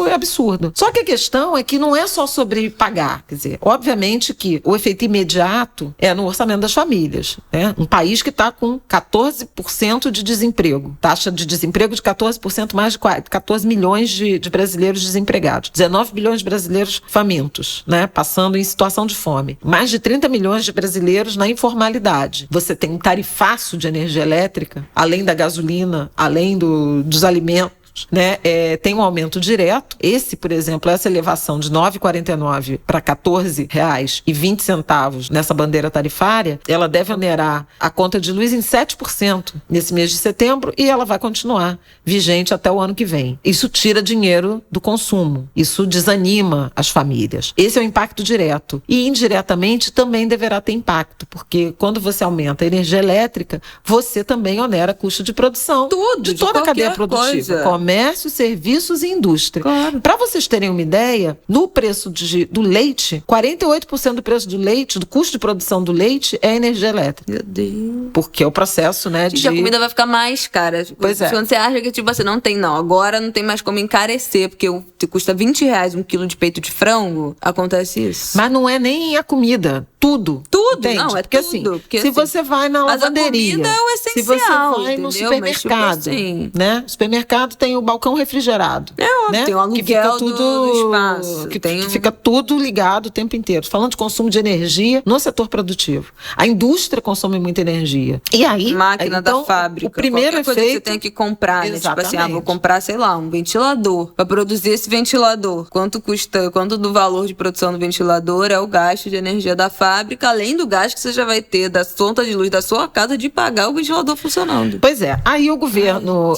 é absurdo. Só que a questão é que não é só sobre pagar. Quer dizer, obviamente que o efeito imediato é no orçamento das famílias, né? Um país que está com 14% de desemprego. Taxa de desemprego de 14%, mais de 14 milhões de brasileiros desempregados. 19 milhões de brasileiros famintos, né? Passando em situação de fome. Mais de 30 milhões de brasileiros na informalidade. Você tem um tarifaço de energia elétrica, além da gasolina, além dos alimentos, né? Tem um aumento direto. Por exemplo, essa elevação de R$ 9,49 para R$ 14,20 nessa bandeira tarifária, ela deve onerar a conta de luz em 7% nesse mês de setembro e ela vai continuar vigente até o ano que vem. Isso tira dinheiro do consumo. Isso desanima as famílias. Esse é o impacto direto. E indiretamente também deverá ter impacto, porque quando você aumenta a energia elétrica, você também onera custo de produção de toda a cadeia produtiva. Comércio, serviços e indústria. Claro. Para vocês terem uma ideia, no preço do leite, 48% do preço do leite, do custo de produção do leite, é energia elétrica. Meu Deus. Porque é o processo, né, Gente, a comida vai ficar mais cara. Pois é. Quando você acha que, tipo, você agora não tem mais como encarecer, porque custa R$20 um quilo de peito de frango, acontece isso. Mas não é nem a comida, tudo. Entende? Não, é porque, tudo. Assim, porque, se você vai na lavanderia, mas a comida é o essencial, se você vai no entendeu? supermercado, Mas, tipo assim, né? O supermercado tem o balcão refrigerado. Né? Tem o aluguel que fica tudo, do espaço. Que fica tudo ligado o tempo inteiro. Falando de consumo de energia no setor produtivo. A indústria consome muita energia. E aí, máquina então, da fábrica. O primeiro coisa que você tem que comprar, né? Tipo assim, vou comprar, sei lá, um ventilador. Para produzir esse ventilador, quanto custa, quanto do valor de produção do ventilador é o gasto de energia da fábrica, além do gasto que você já vai ter da conta de luz da sua casa de pagar o ventilador funcionando. Pois é. Aí o governo,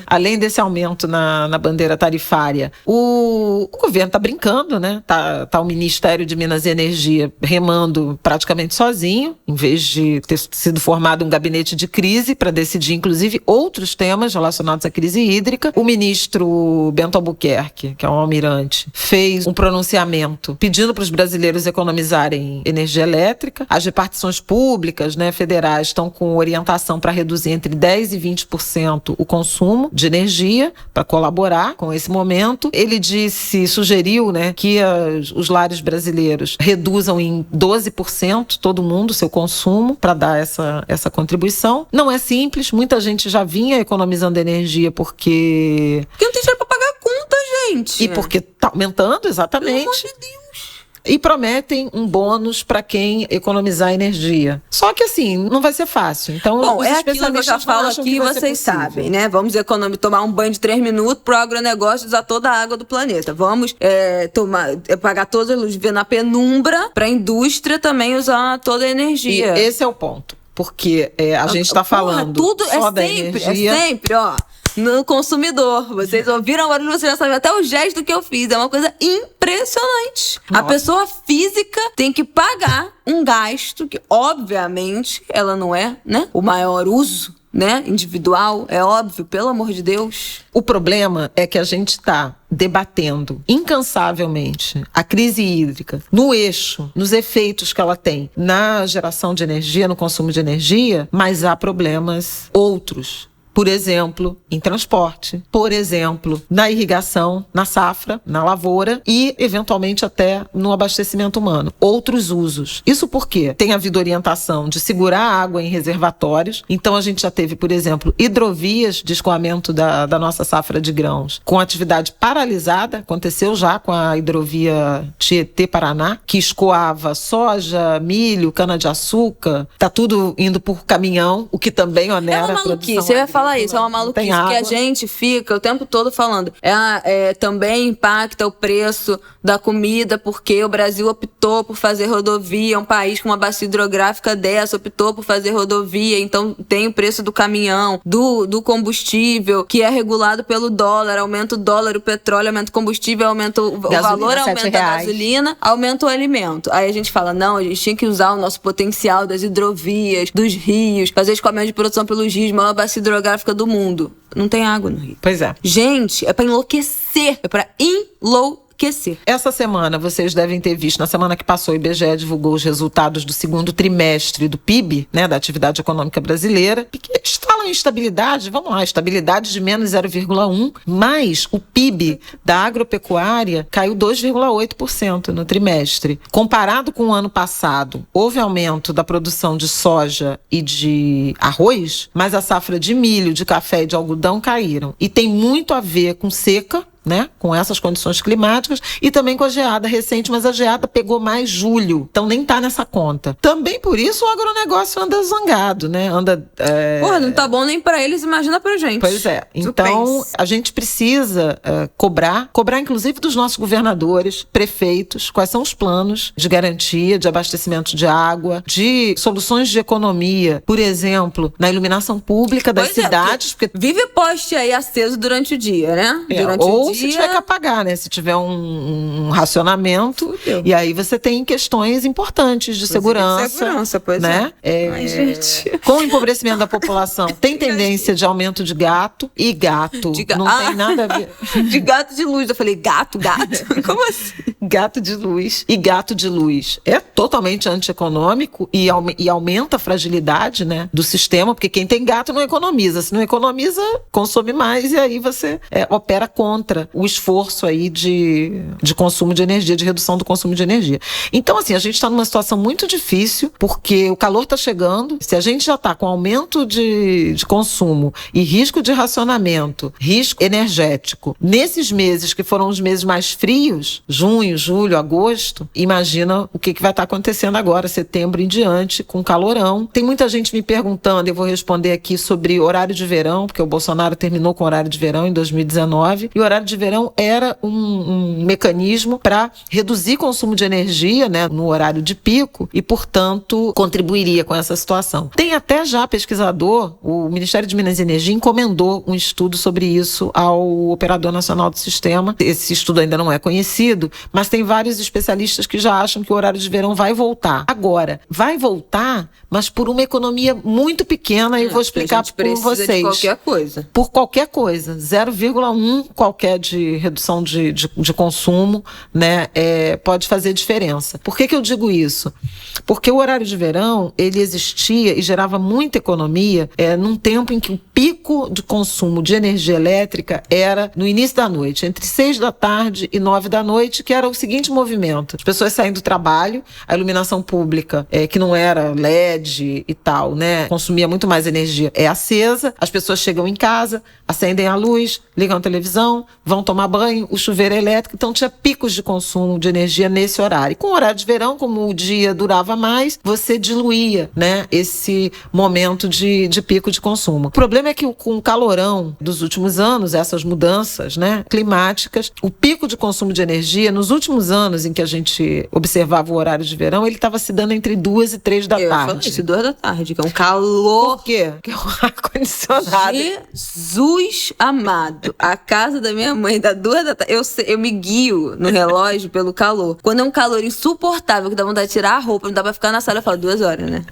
além desse aumento na bandeira tarifária, o governo está brincando, né? Tá o Ministério de Minas e Energia remando praticamente sozinho, em vez de ter sido formado um gabinete de crise para decidir, inclusive, outros temas relacionados à crise hídrica. O ministro Bento Albuquerque, que é um almirante, fez um pronunciamento pedindo para os brasileiros economizarem energia elétrica. As repartições públicas, né, federais estão com orientação para reduzir entre 10% e 20% o consumo de energia para colaborar com esse momento. Ele sugeriu, né, que os lares brasileiros reduzam em 12% todo mundo seu consumo para dar essa contribuição. Não é simples, muita gente já vinha economizando energia porque não tem dinheiro para pagar a conta, gente. E porque está aumentando, exatamente. Pelo amor de Deus. E prometem um bônus para quem economizar energia. Só que assim, não vai ser fácil. Então, bom, é aquilo que eu já falo aqui, vocês sabem, né? Vamos tomar um banho de 3 minutos pro agronegócio usar toda a água do planeta. Vamos pagar toda a luz, viver na penumbra, pra indústria também usar toda a energia. E esse é o ponto. Porque a gente está falando tudo só da energia. É sempre, ó, no consumidor. Vocês ouviram o barulho, vocês já sabem até o gesto que eu fiz. É uma coisa impressionante. Nossa. A pessoa física tem que pagar um gasto que, obviamente, ela não é, né, o maior uso, né, individual, é óbvio, pelo amor de Deus. O problema é que a gente está debatendo incansavelmente a crise hídrica no eixo, nos efeitos que ela tem na geração de energia, no consumo de energia, mas há problemas outros. Por exemplo, em transporte, por exemplo, na irrigação, na safra, na lavoura e, eventualmente, até no abastecimento humano. Outros usos. Isso porque tem havido orientação de segurar a água em reservatórios. Então, a gente já teve, por exemplo, hidrovias de escoamento da nossa safra de grãos com atividade paralisada. Aconteceu já com a hidrovia Tietê-Paraná, que escoava soja, milho, cana-de-açúcar. Está tudo indo por caminhão, o que também onera a produção. Você vai falar isso, é uma maluquice que a gente fica o tempo todo falando. Também impacta o preço da comida, porque o Brasil optou por fazer rodovia, um país com uma bacia hidrográfica dessa, optou por fazer rodovia, então tem o preço do caminhão, do combustível, que é regulado pelo dólar, aumenta o dólar, o petróleo, aumenta o combustível, aumenta o valor, aumenta a gasolina, aumenta o alimento. Aí a gente fala, não, a gente tinha que usar o nosso potencial das hidrovias, dos rios, fazer escoamento de produção pelos rios, maior bacia hidrográfica hidrográfica do mundo. Não tem água no Rio. Pois é. Gente, é pra enlouquecer. É pra enlouquecer. Essa semana, vocês devem ter visto, na semana que passou, o IBGE divulgou os resultados do segundo trimestre do PIB, né, da atividade econômica brasileira, e que eles falam em estabilidade, vamos lá, estabilidade de menos 0,1, mas o PIB da agropecuária caiu 2,8% no trimestre. Comparado com o ano passado, houve aumento da produção de soja e de arroz, mas a safra de milho, de café e de algodão caíram. E tem muito a ver com seca, né, com essas condições climáticas e também com a geada recente, mas a geada pegou mais julho, então nem tá nessa conta. Também por isso o agronegócio anda zangado, né? Porra, não tá bom nem pra eles, imagina pra gente. Pois é. Então, a gente precisa cobrar inclusive dos nossos governadores, prefeitos, quais são os planos de garantia, de abastecimento de água, de soluções de economia, por exemplo, na iluminação pública das cidades. Porque vive poste aí aceso durante o dia, né? Durante o dia. Se tiver que apagar, né? Se tiver um racionamento. Fudeu. E aí você tem questões importante de segurança. Pois né? Ai, gente. Com o empobrecimento da população, tem tendência de aumento de gato. E gato não tem nada a ver. De gato de luz. Eu falei, gato? Como assim? Gato de luz. E gato de luz é totalmente antieconômico e aumenta a fragilidade, né, do sistema, porque quem tem gato não economiza. Se não economiza, consome mais e aí você opera contra o esforço aí de consumo de energia, de redução do consumo de energia. Então, assim, a gente está numa situação muito difícil, porque o calor está chegando. Se a gente já está com aumento de consumo e risco de racionamento, risco energético, nesses meses que foram os meses mais frios, junho, julho, agosto, imagina o que vai estar acontecendo agora, setembro em diante, com calorão. Tem muita gente me perguntando, eu vou responder aqui sobre horário de verão, porque o Bolsonaro terminou com horário de verão em 2019, e o horário de verão era um mecanismo para reduzir consumo de energia, né, no horário de pico e, portanto, contribuiria com essa situação. Tem até já pesquisador, o Ministério de Minas e Energia encomendou um estudo sobre isso ao Operador Nacional do Sistema. Esse estudo ainda não é conhecido, mas tem vários especialistas que já acham que o horário de verão vai voltar. Agora, vai voltar, mas por uma economia muito pequena, e eu vou explicar por vocês. De qualquer coisa. Por qualquer coisa. 0,1 qualquer de redução de consumo, né, pode fazer diferença. Por que eu digo isso? Porque o horário de verão, ele existia e gerava muita economia num tempo em que o pico de consumo de energia elétrica era no início da noite, entre 6 da tarde e 9 da noite, que era o seguinte movimento: as pessoas saindo do trabalho, a iluminação pública, que não era LED e tal, né, consumia muito mais energia, acesa, as pessoas chegam em casa, acendem a luz, ligam a televisão, vão tomar banho, o chuveiro é elétrico, então tinha picos de consumo de energia nesse horário. E com o horário de verão, como o dia durava mais, você diluía, né, esse momento de pico de consumo. O problema é que com o calorão dos últimos anos, essas mudanças, né, climáticas, o pico de consumo de energia, nos últimos anos em que a gente observava o horário de verão, ele estava se dando entre 2 e 3 da tarde. Falei isso, 2 da tarde, que é um calor. Por quê? Porque é um ar-condicionado. Jesus amado. A casa da minha mãe dá 2 da tarde. Eu me guio no relógio pelo calor. Quando é um calor insuportável, que dá vontade de tirar a roupa, não dá pra ficar na sala, eu falo 2 horas, né?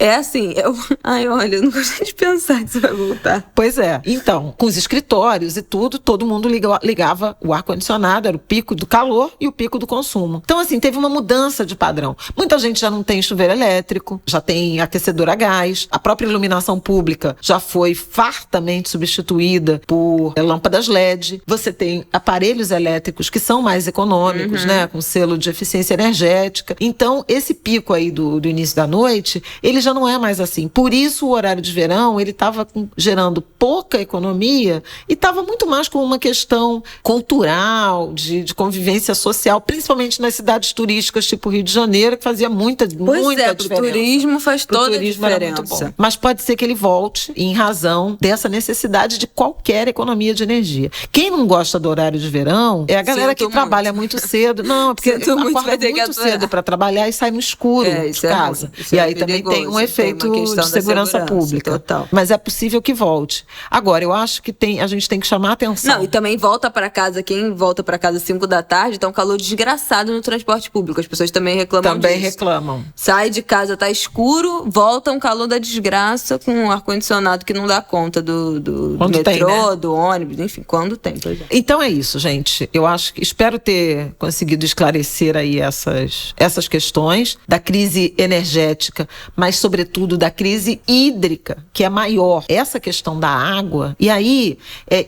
É assim, ai, olha, eu não gosto de pensar que isso vai voltar. Pois é. Então, com os escritórios e tudo, todo mundo ligava o ar-condicionado, era o pico do calor e o pico do consumo. Então, assim, teve uma mudança de padrão. Muita gente já não tem chuveiro elétrico, já tem aquecedor a gás, a própria iluminação pública já foi fartamente substituída por lâmpadas LED. Você tem aparelhos elétricos que são mais econômicos, né, com selo de eficiência energética. Então, esse pico aí do início da noite, ele já não é mais assim. Por isso, o horário de verão, ele estava gerando pouca economia e estava muito mais com uma questão cultural, de convivência social, principalmente nas cidades turísticas, tipo Rio de Janeiro, que fazia muita diferença. Pro turismo faz toda a diferença. Era muito bom. Mas pode ser que ele volte em razão dessa necessidade de qualquer economia de energia. Quem não gosta do horário de verão é a galera que trabalha muito cedo. Não, porque acorda muito cedo para trabalhar e sai no escuro de casa. E aí também tem um um efeito tem uma questão de segurança pública. Total. Mas é possível que volte. Agora, eu acho que a gente tem que chamar a atenção. Não, e também volta pra casa, quem volta pra casa às 5 da tarde, tá um calor desgraçado no transporte público. As pessoas também reclamam disso. Reclamam. Sai de casa, tá escuro, volta um calor da desgraça com um ar-condicionado que não dá conta do metrô, tem, né? do ônibus, enfim, quando tem, pois é. Então é isso, gente. Eu acho que espero ter conseguido esclarecer aí essas questões da crise energética, mas sobretudo da crise hídrica, que é maior. Essa questão da água. E aí,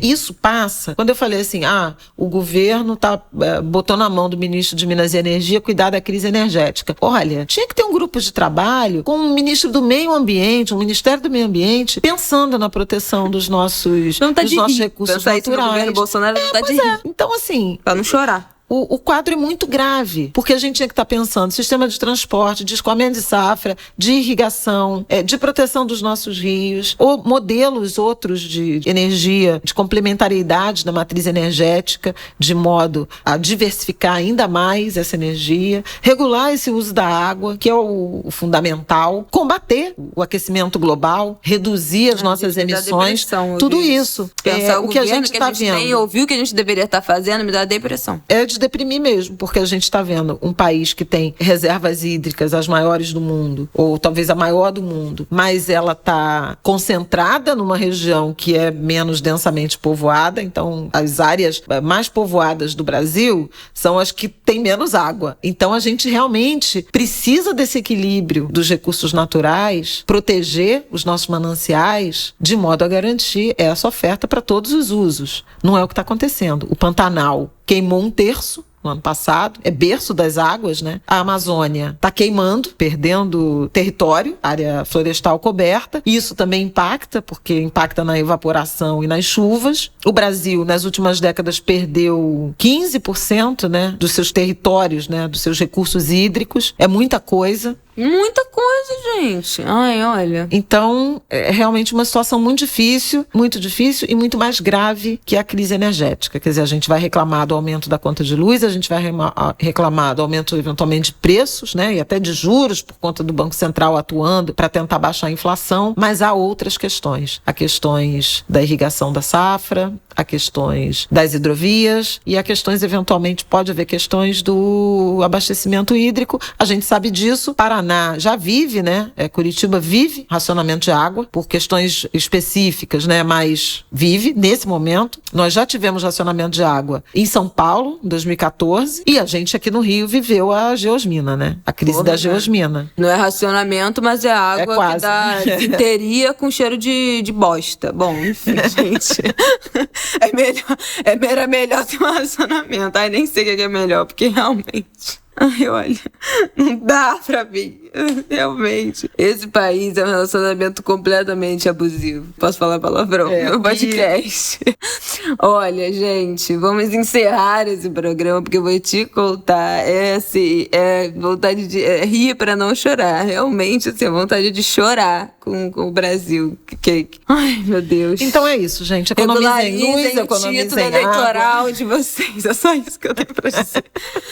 isso passa. Quando eu falei assim, o governo botou na mão do ministro de Minas e Energia cuidar da crise energética. Olha, tinha que ter um grupo de trabalho com o ministro do Meio Ambiente, o Ministério do Meio Ambiente, pensando na proteção dos nossos recursos naturais. No governo Bolsonaro tá de rir. Então, assim, pra não chorar. O quadro é muito grave, porque a gente tinha que estar pensando sistema de transporte, de escoamento de safra, de irrigação, de proteção dos nossos rios, ou modelos outros de energia, de complementariedade da matriz energética, de modo a diversificar ainda mais essa energia, regular esse uso da água, que é o fundamental, combater o aquecimento global, reduzir as nossas emissões, tudo isso. Pensar o que a gente está vendo. Nem ouviu o que a gente deveria estar fazendo, me dá depressão. É de deprimir mesmo, porque a gente está vendo um país que tem reservas hídricas as maiores do mundo, ou talvez a maior do mundo, mas ela está concentrada numa região que é menos densamente povoada, então as áreas mais povoadas do Brasil são as que têm menos água. Então a gente realmente precisa desse equilíbrio dos recursos naturais, proteger os nossos mananciais, de modo a garantir essa oferta para todos os usos. Não é o que está acontecendo. O Pantanal queimou 1/3 no ano passado, é berço das águas, né? A Amazônia está queimando, perdendo território, área florestal coberta. Isso também impacta, porque impacta na evaporação e nas chuvas. O Brasil, nas últimas décadas, perdeu 15%, né, dos seus territórios, né, dos seus recursos hídricos. É muita coisa. Muita coisa, gente. Ai, olha. Então, é realmente uma situação muito difícil e muito mais grave que a crise energética. Quer dizer, a gente vai reclamar do aumento da conta de luz, a gente vai reclamar do aumento, eventualmente, de preços, né, e até de juros, por conta do Banco Central atuando para tentar baixar a inflação, mas há outras questões. Há questões da irrigação da safra, há questões das hidrovias e há questões, eventualmente, pode haver questões do abastecimento hídrico. A gente sabe disso. Paraná já vive, né? Curitiba vive racionamento de água por questões específicas, né? Mas vive nesse momento. Nós já tivemos racionamento de água em São Paulo, em 2014, e a gente aqui no Rio viveu a geosmina, né? A crise da geosmina. Não é racionamento, mas é água que dá desinteria com cheiro de bosta. Bom, enfim, gente. Era melhor ter um racionamento. Ai, nem sei o que é melhor, porque realmente... Ai, olha, não dá pra mim, realmente. Esse país é um relacionamento completamente abusivo. Posso falar palavrão no podcast? Olha, gente, vamos encerrar esse programa, porque eu vou te contar. Vontade de rir pra não chorar. Realmente, assim, vontade de chorar com o Brasil. Ai, meu Deus. Então é isso, gente. Economizem luz, economizem título eleitoral de vocês. É só isso que eu tenho pra dizer.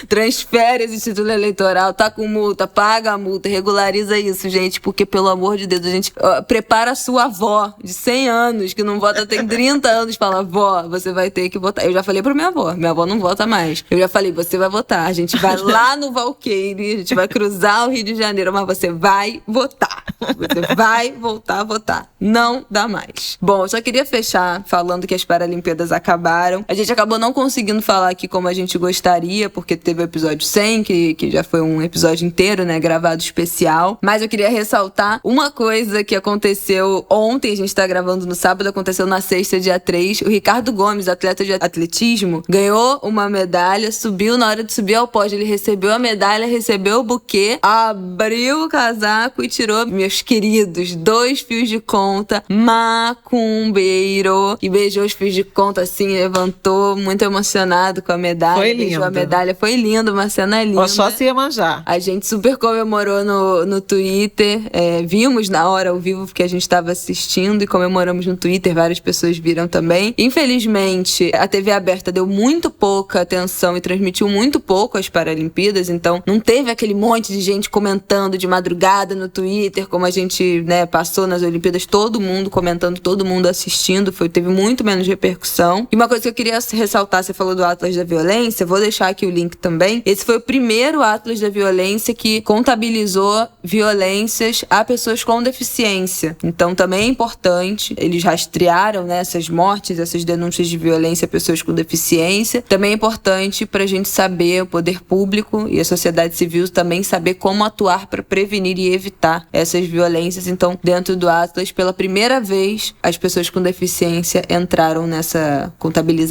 Transfere esse título eleitoral, tá com multa, paga a multa, regulariza isso, gente, porque, pelo amor de Deus, a gente prepara a sua avó de 100 anos, que não vota, tem 30 anos, fala, vó, você vai ter que votar. Eu já falei pra minha avó não vota mais. Eu já falei, você vai votar, a gente vai lá no Valqueire, a gente vai cruzar o Rio de Janeiro, mas você vai votar. Você vai voltar a votar. Não dá mais. Bom, eu só queria fechar falando que as Paralimpíadas acabaram. A gente acabou não conseguindo falar aqui como a gente gostaria, porque teve o episódio 100, que já foi um episódio inteiro, né, gravado especial. Mas eu queria ressaltar uma coisa que aconteceu ontem, a gente tá gravando no sábado, aconteceu na sexta, dia 3. O Ricardo Gomes, atleta de atletismo, ganhou uma medalha, subiu, na hora de subir ao pódio, ele recebeu a medalha, recebeu o buquê, abriu o casaco e tirou, meus queridos, 2 fios de conta, macumbeiro, e beijou os fios de conta assim, levantou, muito emocionado com a medalha. Foi lindo. Beijou a medalha, foi lindo, uma cena linda. linda. Oxóssi e Iemanjá. A gente super comemorou no Twitter. Vimos na hora ao vivo, porque a gente estava assistindo, e comemoramos no Twitter. Várias pessoas viram também. Infelizmente, a TV aberta deu muito pouca atenção e transmitiu muito pouco as Paralimpíadas. Então, não teve aquele monte de gente comentando de madrugada no Twitter, como a gente, né, passou nas Olimpíadas. Todo mundo comentando, todo mundo assistindo. Teve muito menos repercussão. E uma coisa que eu queria ressaltar, você falou do Atlas da Violência, vou deixar aqui o link também. Esse foi o primeiro Atlas da Violência que contabilizou violências a pessoas com deficiência. Então também é importante, eles rastrearam, né, essas mortes, essas denúncias de violência a pessoas com deficiência. Também é importante pra gente saber, o poder público e a sociedade civil também saber como atuar para prevenir e evitar essas violências. Então, dentro do Atlas, pela primeira vez, as pessoas com deficiência entraram nessa contabilidade,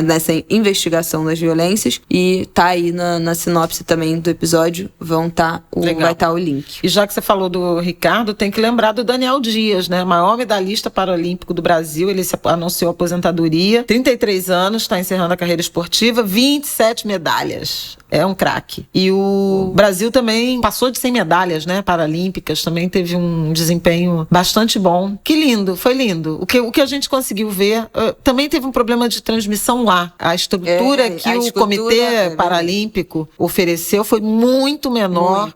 nessa investigação das violências, e tá aí na sinopse também do episódio, vai estar o link. E já que você falou do Ricardo, tem que lembrar do Daniel Dias, né? Maior medalhista paralímpico do Brasil, ele se anunciou a aposentadoria, 33 anos, está encerrando a carreira esportiva, 27 medalhas. É um craque. E o Brasil também passou de 100 medalhas, né, paralímpicas, também teve um desempenho bastante bom. Que lindo, foi lindo. O que a gente conseguiu ver, também teve um problema de transmissão lá. A estrutura que o Comitê Paralímpico ofereceu foi muito menor.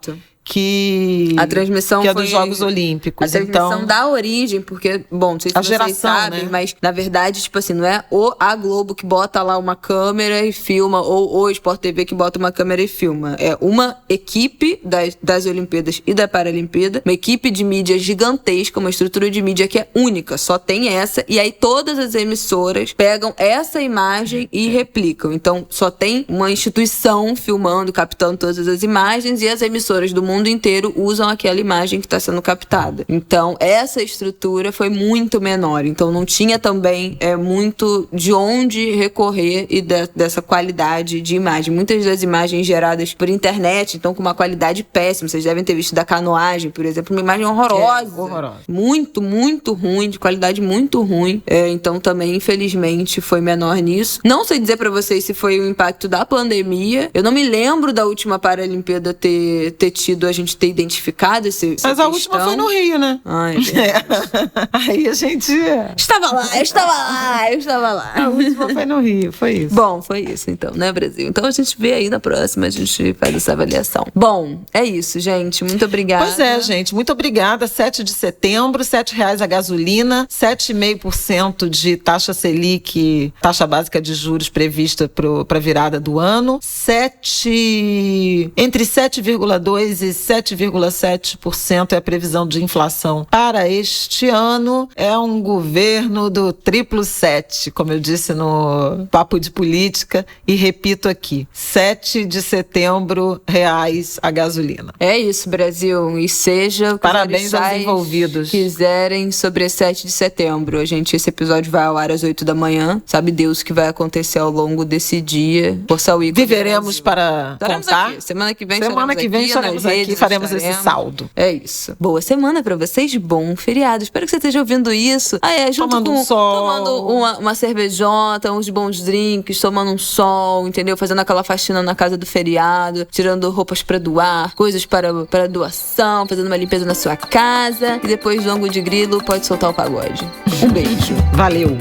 Que a transmissão que é foi dos Jogos Olímpicos. A transmissão então, da origem, porque, bom, não sei se vocês sabem, né? Mas na verdade, tipo assim, não é a Globo que bota lá uma câmera e filma, ou o Sport TV que bota uma câmera e filma. É uma equipe das Olimpíadas e da Paralimpíada, uma equipe de mídia gigantesca, uma estrutura de mídia que é única, só tem essa, e aí todas as emissoras pegam essa imagem e replicam. Então, só tem uma instituição filmando, captando todas as imagens, e as emissoras do mundo inteiro usam aquela imagem que está sendo captada. Então, essa estrutura foi muito menor. Então, não tinha também muito de onde recorrer e dessa qualidade de imagem. Muitas das imagens geradas por internet, então, com uma qualidade péssima. Vocês devem ter visto da canoagem, por exemplo, uma imagem horrorosa. Horrorosa. Muito, muito ruim, de qualidade muito ruim. Então, também, infelizmente, foi menor nisso. Não sei dizer pra vocês se foi o impacto da pandemia. Eu não me lembro da última Paralimpíada ter tido, a gente ter identificado essa Mas questão. a última foi no Rio, né? Ai, Aí a gente... Estava lá. A última foi no Rio, foi isso. Bom, foi isso então, né, Brasil? Então a gente vê aí na próxima, a gente faz essa avaliação. Bom, é isso, gente. Muito obrigada. Pois é, gente. Muito obrigada. 7 de setembro, R$7 a gasolina, 7,5% de taxa Selic, taxa básica de juros prevista para a virada do ano. Entre 7,2% e 7,7% é a previsão de inflação para este ano. É um governo do triplo 7, como eu disse no Papo de Política, e repito aqui, 7 de setembro, R$7 a gasolina. É isso, Brasil. E seja o que parabéns aos envolvidos quiserem sobre 7 de setembro. Esse episódio vai ao ar às 8 da manhã. Sabe Deus o que vai acontecer ao longo desse dia. Força o ícone. Viveremos para contar. Aqui. Semana que vem estaremos aqui, faremos esse saldo. É isso. Boa semana pra vocês, bom feriado. Espero que você esteja ouvindo isso. Junto tomando um sol. Tomando uma cervejota, uns bons drinks, tomando um sol, entendeu? Fazendo aquela faxina na casa do feriado, tirando roupas pra doar, coisas para doação, fazendo uma limpeza na sua casa. E depois do ângulo de grilo, pode soltar o pagode. Um beijo. Valeu.